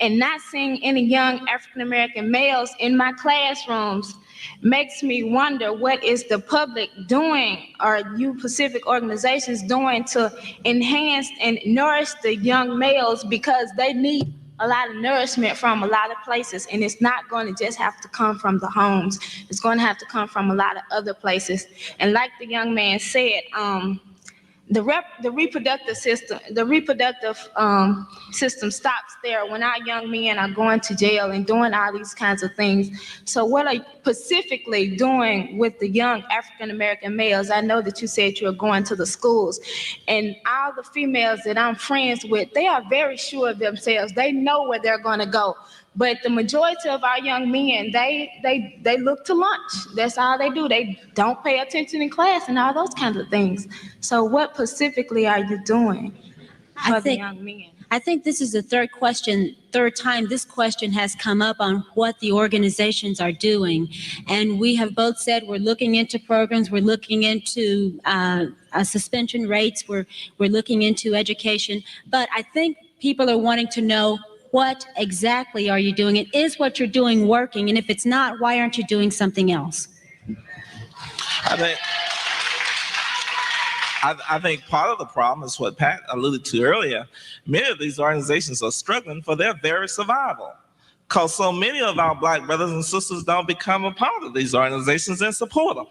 and not seeing any young African-American males in my classrooms makes me wonder, what is the public doing, or you Pacific organizations doing, to enhance and nourish the young males, because they need a lot of nourishment from a lot of places, and it's not going to just have to come from the homes. It's going to have to come from a lot of other places. And like the young man said, the reproductive system stops there when our young men are going to jail and doing all these kinds of things. So what are you specifically doing with the young African-American males? I know that you said you're going to the schools, and all the females that I'm friends with, they are very sure of themselves. They know where they're going to go. But the majority of our young men, they look to lunch. That's all they do. They don't pay attention in class and all those kinds of things. So what specifically are you doing for the young men? I think this is the third time this question has come up on what the organizations are doing. And we have both said we're looking into programs, we're looking into suspension rates, we're looking into education. But I think people are wanting to know, what exactly are you doing? And is what you're doing working? And if it's not, why aren't you doing something else? I think part of the problem is what Pat alluded to earlier. Many of these organizations are struggling for their very survival, because so many of our black brothers and sisters don't become a part of these organizations and support them.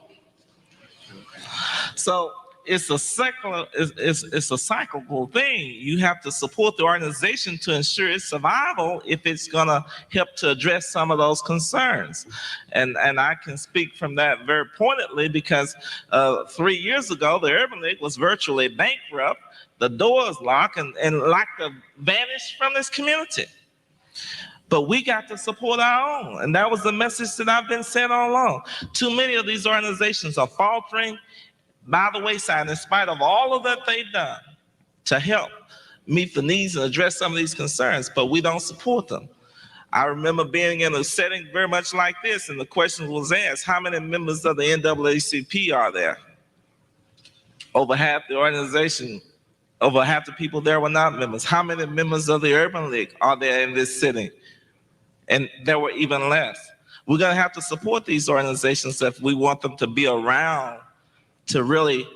So it's a cyclical thing. You have to support the organization to ensure its survival if it's going to help to address some of those concerns. And I can speak from that very pointedly, because 3 years ago, the Urban League was virtually bankrupt. The doors locked and like to vanish from this community. But we got to support our own. And that was the message that I've been saying all along. Too many of these organizations are faltering by the wayside in spite of all of that they've done to help meet the needs and address some of these concerns, but we don't support them. I remember being in a setting very much like this, and the question was asked, how many members of the NAACP are there? Over half the organization, over half the people there were not members. How many members of the Urban League are there in this sitting? And there were even less. We're gonna have to support these organizations if we want them to be around to really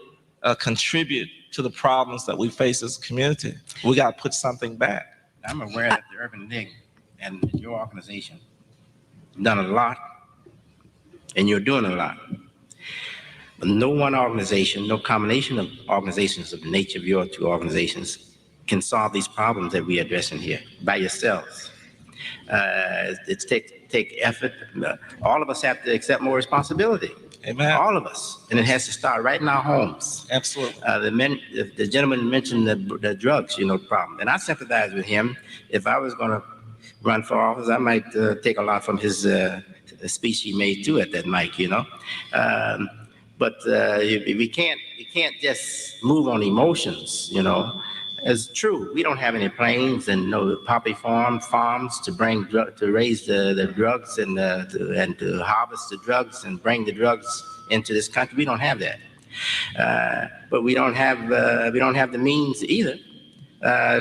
contribute to the problems that we face as a community. We got to put something back. I'm aware that the Urban League and your organization done a lot, and you're doing a lot. But no one organization, no combination of organizations of the nature of your two organizations can solve these problems that we are addressing here by yourselves. It's take effort. All of us have to accept more responsibility. Amen. All of us, and it has to start right in our homes. Absolutely. The gentleman mentioned the drugs, problem, and I sympathize with him. If I was going to run for office, I might take a lot from his speech he made too at that mic, But we can't just move on emotions, It's true, we don't have any planes and no poppy farms to raise the drugs and to harvest the drugs and bring the drugs into this country. We don't have that, but we don't have the means either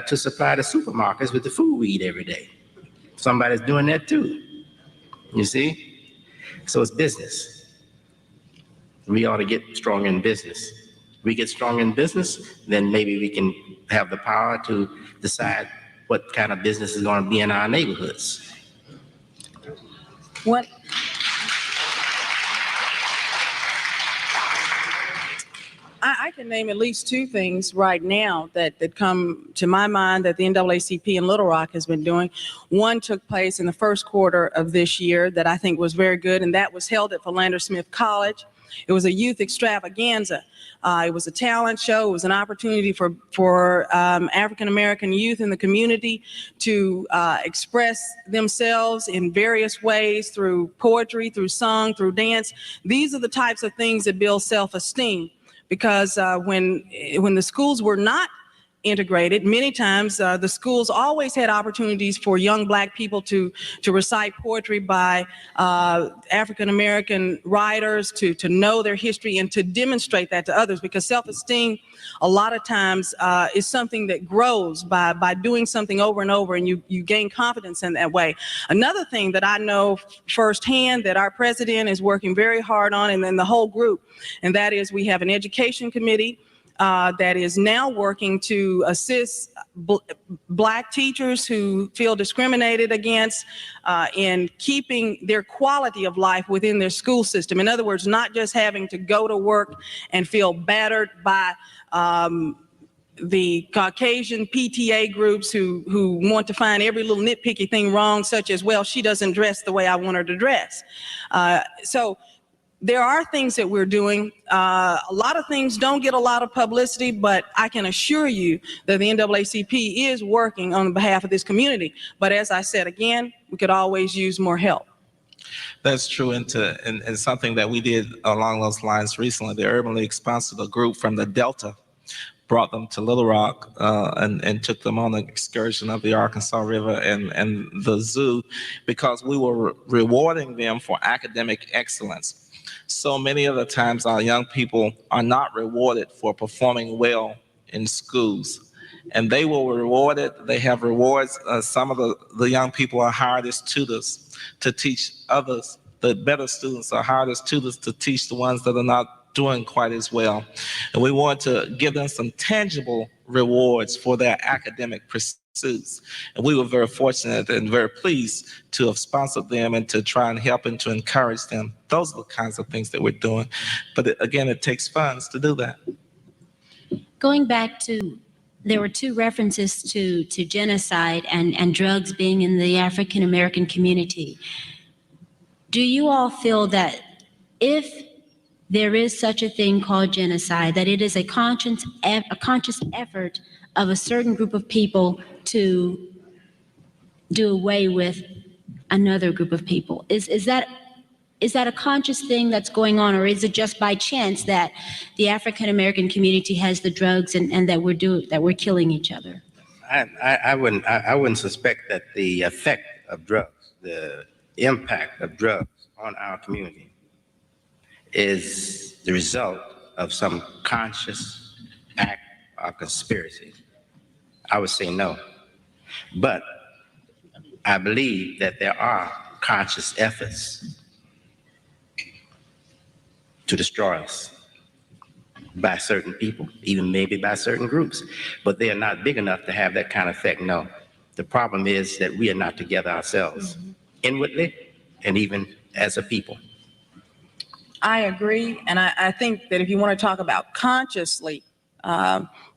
to supply the supermarkets with the food we eat every day. Somebody's doing that too. You see, so it's business. We ought to get strong in business. We get strong in business, then maybe we can have the power to decide what kind of business is going to be in our neighborhoods. What? I can name at least two things right now that come to my mind that the NAACP in Little Rock has been doing. One took place in the first quarter of this year that I think was very good, and that was held at Philander Smith College. It was a youth extravaganza. It was a talent show. It was an opportunity for African-American youth in the community to express themselves in various ways through poetry, through song, through dance. These are the types of things that build self-esteem. Because when the schools were not integrated, many times the schools always had opportunities for young Black people to recite poetry by African-American writers, to know their history and to demonstrate that to others, because self-esteem a lot of times is something that grows by doing something over and over, and you gain confidence in that way. Another thing that I know firsthand that our president is working very hard on, and then the whole group, and that is we have an education committee that is now working to assist Black teachers who feel discriminated against in keeping their quality of life within their school system. In other words, not just having to go to work and feel battered by the Caucasian PTA groups who want to find every little nitpicky thing wrong, such as, well, she doesn't dress the way I want her to dress. So there are things that we're doing. A lot of things don't get a lot of publicity, but I can assure you that the NAACP is working on behalf of this community. But as I said again, we could always use more help. That's true, and something that we did along those lines recently, the Urban League sponsored a group from the Delta, brought them to Little Rock and took them on an excursion of the Arkansas River and the zoo, because we were rewarding them for academic excellence. So many of the times our young people are not rewarded for performing well in schools, and they will reward it. They have rewards. Some of the young people are hired as tutors to teach others. The better students are hired as tutors to teach the ones that are not doing quite as well. And we want to give them some tangible rewards for their academic pursuits. And we were very fortunate and very pleased to have sponsored them and to try and help and to encourage them. Those are the kinds of things that we're doing. But again, it takes funds to do that. Going back to, there were two references to genocide and drugs being in the African American community. Do you all feel that if there is such a thing called genocide, that it is a conscious effort of a certain group of people to do away with another group of people? Is that a conscious thing that's going on, or is it just by chance that the African American community has the drugs and that we're killing each other? I wouldn't suspect that the effect of drugs, the impact of drugs on our community, is the result of some conscious act or conspiracy. I would say no. But I believe that there are conscious efforts to destroy us by certain people, even maybe by certain groups, but they are not big enough to have that kind of effect, no. The problem is that we are not together ourselves, inwardly and even as a people. I agree, and I think that if you want to talk about consciously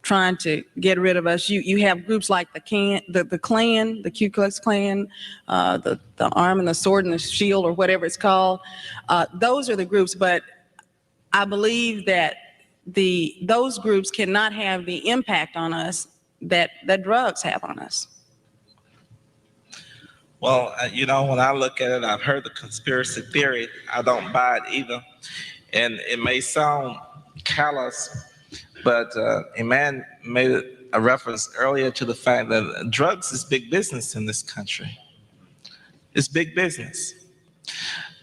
trying to get rid of us, you have groups like the Klan, the Ku Klux Klan, the Arm and the Sword and the Shield, or whatever it's called. Those are the groups, but I believe that those groups cannot have the impact on us that drugs have on us. Well, when I look at it, I've heard the conspiracy theory. I don't buy it either. And it may sound callous, but a man made a reference earlier to the fact that drugs is big business in this country. It's big business.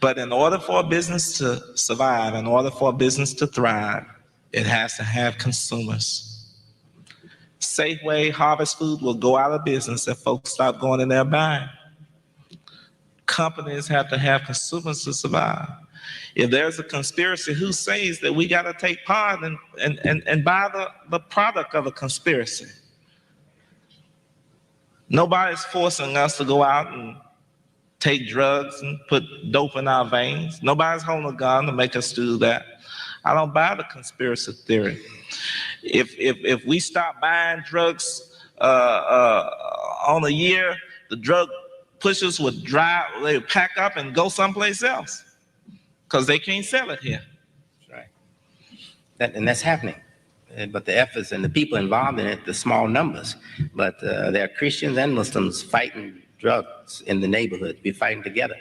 But in order for a business to survive, in order for a business to thrive, it has to have consumers. Safeway, Harvest Food will go out of business if folks stop going in there buying. Companies have to have consumers to survive. If there's a conspiracy, who says that we got to take part and buy the product of a conspiracy? Nobody's forcing us to go out and take drugs and put dope in our veins. Nobody's holding a gun to make us do that. I don't buy the conspiracy theory. If we stop buying drugs on a year, the drug pushers would they would pack up and go someplace else because they can't sell it here. Right. And that's happening. But the efforts and the people involved in it, the small numbers. But there are Christians and Muslims fighting drugs in the neighborhood. We're fighting together.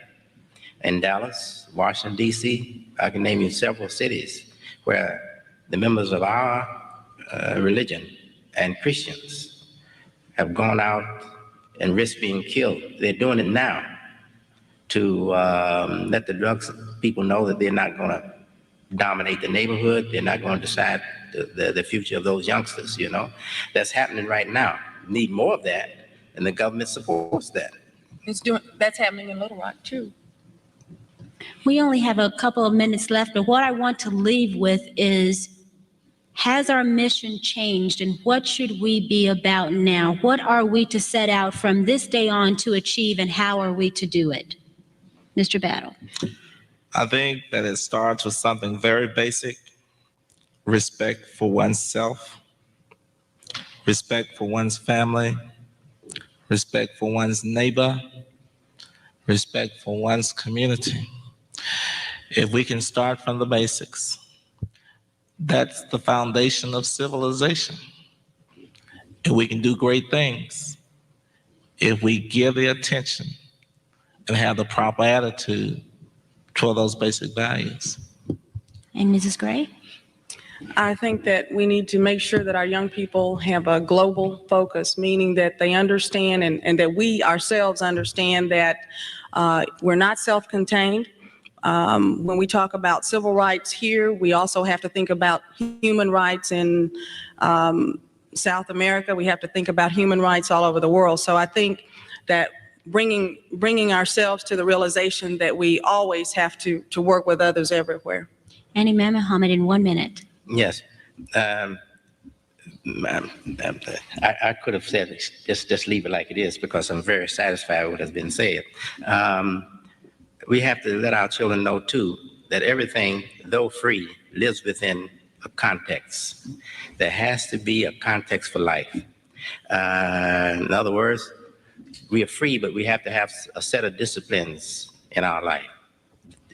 In Dallas, Washington, D.C., I can name you several cities where the members of our religion and Christians have gone out and risked being killed. They're doing it now to let the drugs people know that they're not going to dominate the neighborhood. They're not going to decide the future of those youngsters, you know. That's happening right now. We need more of that, and the government supports that. That's happening in Little Rock too. We only have a couple of minutes left, but what I want to leave with is, has our mission changed, and what should we be about now? What are we to set out from this day on to achieve, and how are we to do it? Mr. Battle. I think that it starts with something very basic: respect for oneself, respect for one's family, respect for one's neighbor, respect for one's community. If we can start from the basics, that's the foundation of civilization. And we can do great things if we give the attention and have the proper attitude toward those basic values. And Mrs. Gray? I think that we need to make sure that our young people have a global focus, meaning that they understand and that we ourselves understand that we're not self-contained. When we talk about civil rights here, we also have to think about human rights in South America. We have to think about human rights all over the world. So I think that bringing ourselves to the realization that we always have to work with others everywhere. And Imam Muhammad, in 1 minute. Yes. I could have said, just leave it like it is, because I'm very satisfied with what has been said. We have to let our children know, too, that everything, though free, lives within a context. There has to be a context for life. In other words, we are free, but we have to have a set of disciplines in our life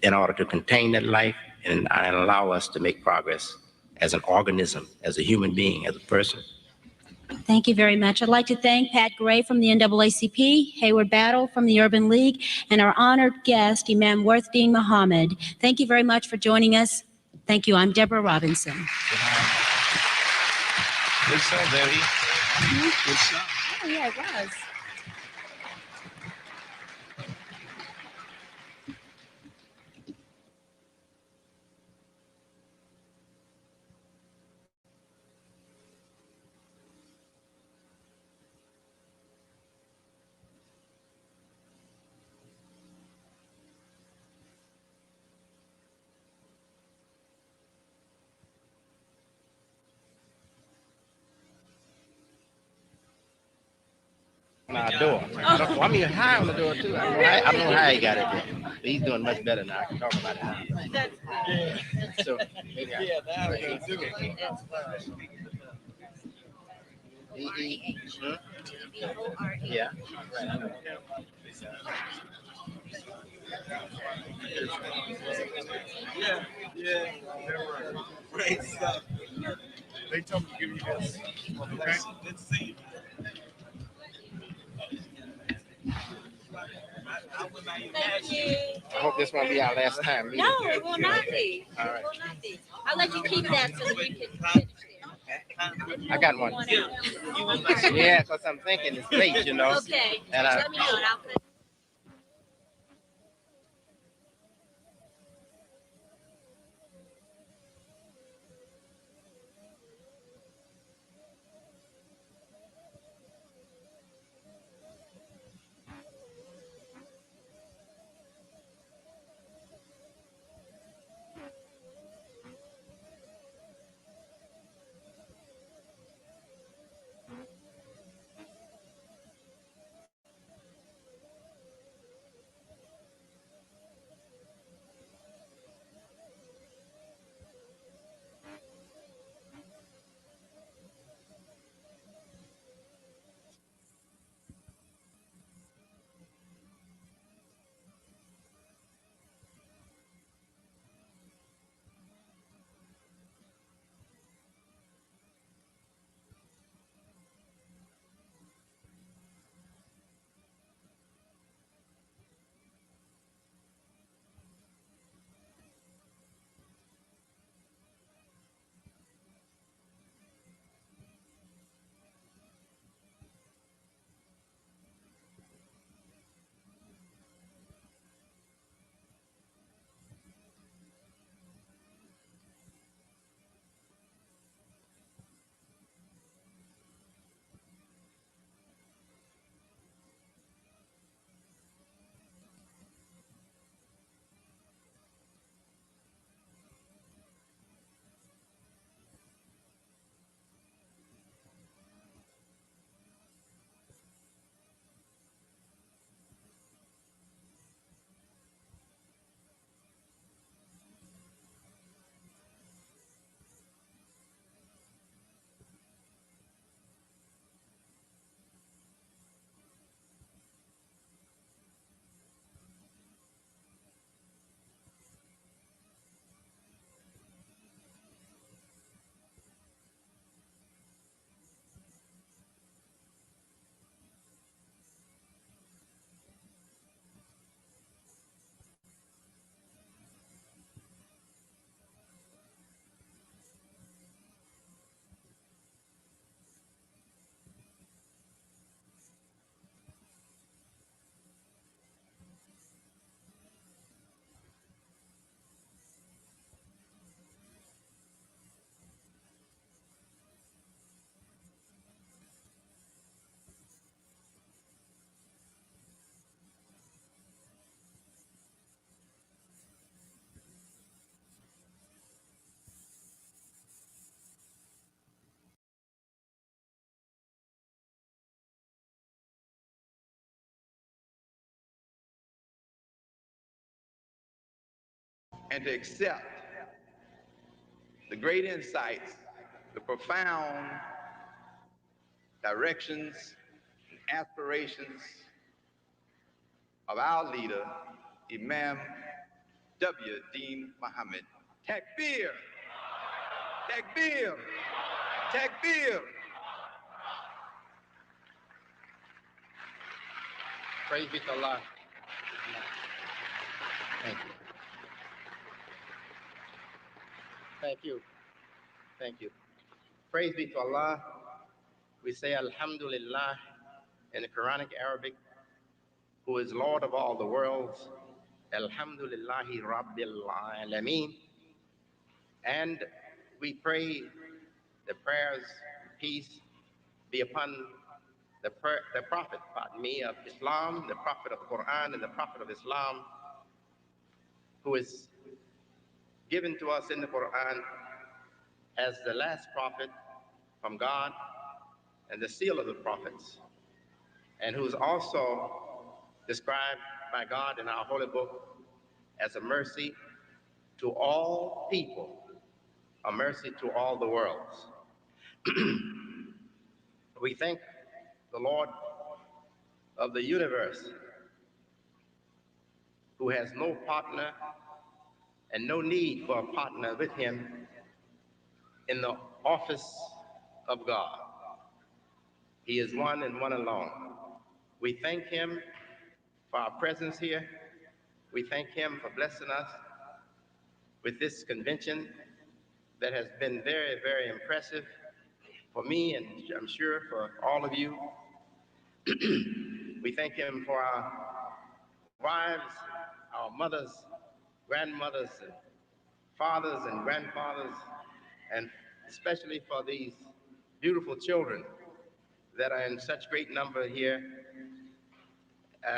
in order to contain that life and allow us to make progress as an organism, as a human being, as a person. Thank you very much. I'd like to thank Pat Gray from the NAACP, Hayward Battle from the Urban League, and our honored guest, Imam Worthdeen Muhammad. Thank you very much for joining us. Thank you. I'm Deborah Robinson. Good show, baby. Good show. Oh, yeah, it was. On our door. I mean, high on the door, too. I don't know how he got it there. But he's doing much better now. I can talk about it now. So, maybe Yeah. Yeah. Great stuff. They told me to give you this. Okay. Let's see. Thank you. I hope this won't be our last time meeting. No, it will not be. All right. It will not be. I'll let you keep that so that you can finish it. I got one. Yeah, because I'm thinking it's late, you know. Okay. And Let me know and I'll put and to accept the great insights, the profound directions, and aspirations of our leader, Imam W. Dean Muhammad. Takbir! Takbir! Takbir! Praise be to Allah. Thank you. Thank you. Thank you. Praise be to Allah. We say Alhamdulillah in the Quranic Arabic, who is Lord of all the worlds. Alhamdulillahi Rabbil Alameen. And we pray the prayers, peace be upon the Prophet, pardon me, of Islam, the Prophet of the Quran, and the Prophet of Islam, who is given to us in the Quran as the last prophet from God and the seal of the prophets, and who's also described by God in our holy book as a mercy to all people, a mercy to all the worlds. We thank the Lord of the universe, who has no partner and no need for a partner with him in the office of God. He is one and one alone. We thank him for our presence here. We thank him for blessing us with this convention that has been very, very impressive for me, and I'm sure for all of you. We thank him for our wives, our mothers, grandmothers, and fathers and grandfathers, and especially for these beautiful children that are in such great number here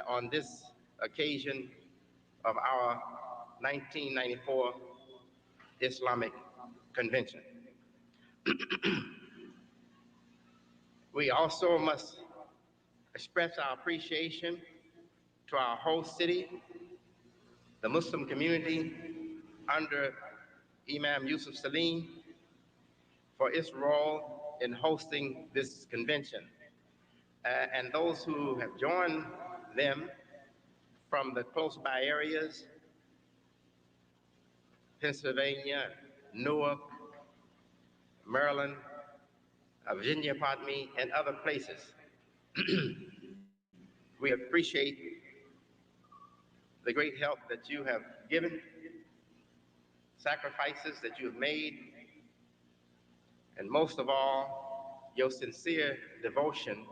on this occasion of our 1994 Islamic Convention. We also must express our appreciation to our host city, the Muslim community under Imam Yusuf Salim, for its role in hosting this convention, and those who have joined them from the close by areas, Pennsylvania, Newark, Maryland, Virginia, pardon me, and other places. We appreciate the great help that you have given, sacrifices that you have made, and most of all, your sincere devotion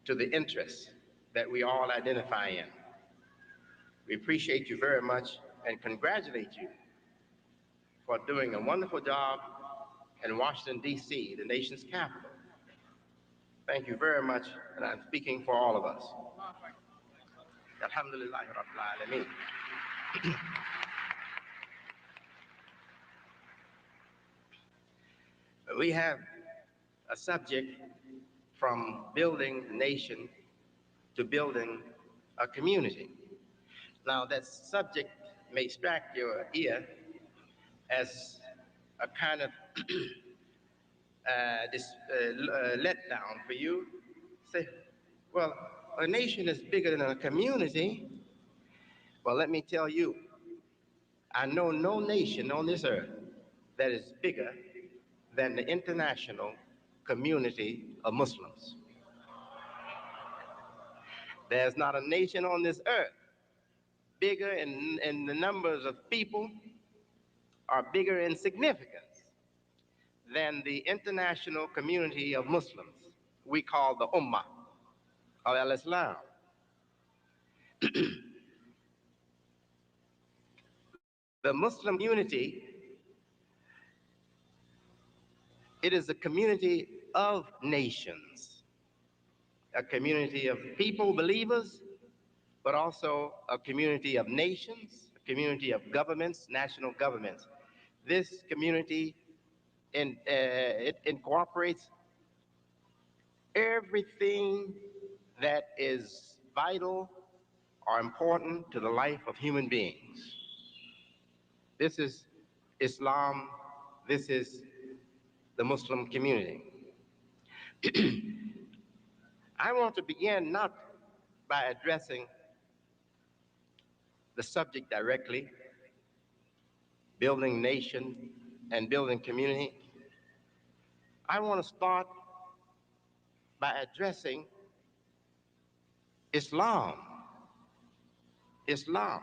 to the interests that we all identify in. We appreciate you very much and congratulate you for doing a wonderful job in Washington, D.C., the nation's capital. Thank you very much, and I'm speaking for all of us. Alhamdulillah Rabbil Alameen. We have a subject from building a nation to building a community. Now, that subject may strike your ear as a kind of letdown for you. Say, well, a nation is bigger than a community. Well, let me tell you, I know no nation on this earth that is bigger than the international community of Muslims. There's not a nation on this earth bigger in the numbers of people or bigger in significance than the international community of Muslims we call the Ummah of al-Islam. The Muslim community, it is a community of nations, a community of people, believers, but also a community of nations, a community of governments, national governments. This community, it incorporates everything that is vital or important to the life of human beings. This is Islam. This is the Muslim community. I want to begin not by addressing the subject directly, building nation and building community. I want to start by addressing Islam. Islam.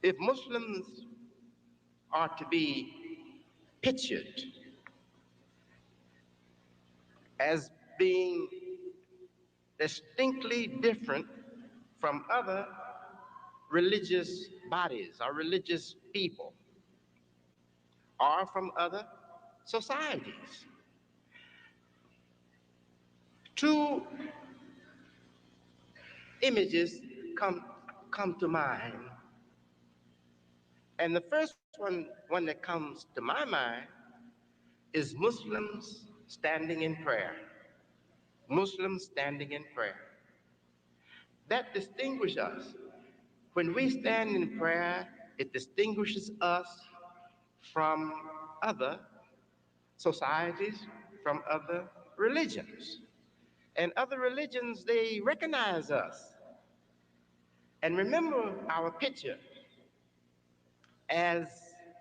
If Muslims are to be pictured as being distinctly different from other religious bodies or religious people or from other societies, two images come to mind. And the first one that comes to my mind is Muslims standing in prayer. Muslims standing in prayer. That distinguishes us. When we stand in prayer, it distinguishes us from other societies, from other religions. And other religions, they recognize us. And remember our picture as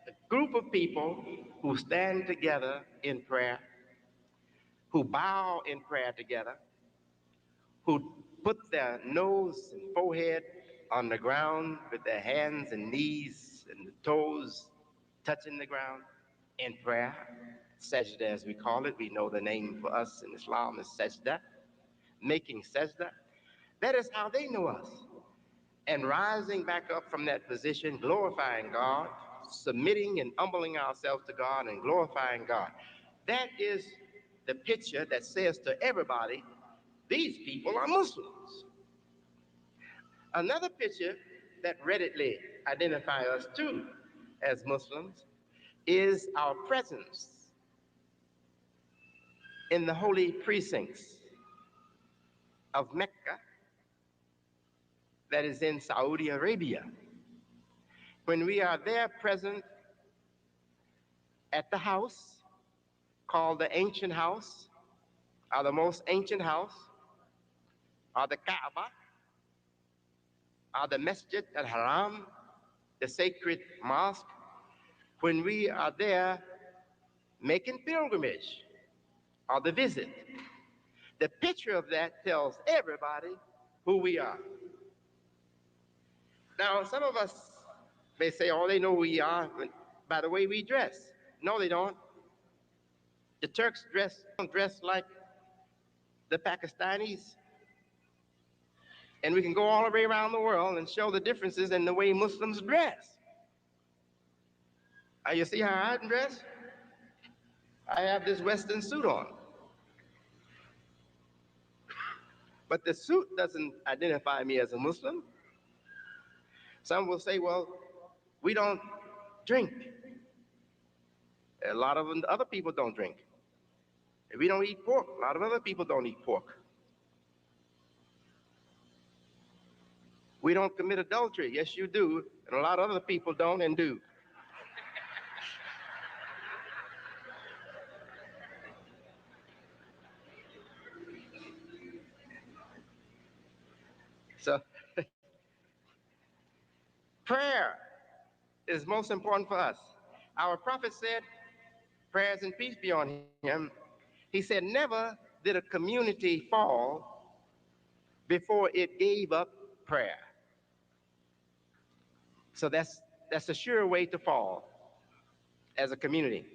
a group of people who stand together in prayer, who bow in prayer together, who put their nose and forehead on the ground with their hands and knees and the toes touching the ground in prayer. Sajda, as we call it, we know the name for us in Islam is sajda, making sajda. That is how they know us. And rising back up from that position, glorifying God, submitting and humbling ourselves to God and glorifying God. That is the picture that says to everybody, these people are Muslims. Another picture that readily identifies us too as Muslims is our presence in the holy precincts of Mecca, that is in Saudi Arabia. When we are there present at the house called the ancient house, or the most ancient house, or the Kaaba, or the Masjid al-Haram, the sacred mosque, when we are there making pilgrimage or the visit, the picture of that tells everybody who we are. Now, some of us may say, oh, they know who we are by the way we dress. No, they don't. The Turks don't dress like the Pakistanis. And we can go all the way around the world and show the differences in the way Muslims dress. You see how I dress? I have this Western suit on. But the suit doesn't identify me as a Muslim. Some will say, well, we don't drink. A lot of other people don't drink. We don't eat pork. A lot of other people don't eat pork. We don't commit adultery. Yes, you do. And a lot of other people don't and do. So prayer is most important for us. Our prophet said, prayers and peace be on him. He said, never did a community fall before it gave up prayer. So that's a sure way to fall as a community.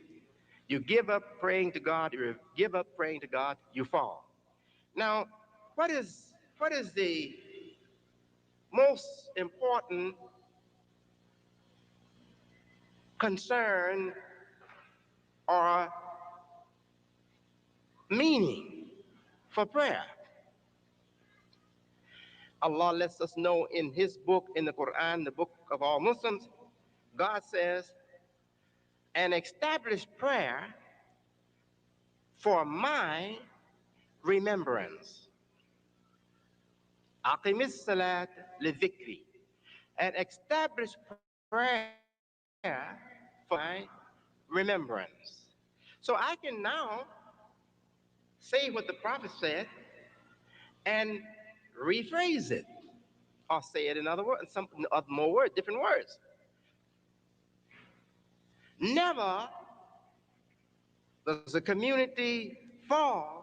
You give up praying to God, you give up praying to God, you fall. Now, what is the most important concern or meaning for prayer? Allah lets us know in his book, in the Quran, the book of all Muslims, God says, and establish prayer for my remembrance. Aqimis salat li dhikri. and established prayer for my remembrance. So I can now say what the prophet said and rephrase it, or say it in other words, some more words, different words. Never does a community fall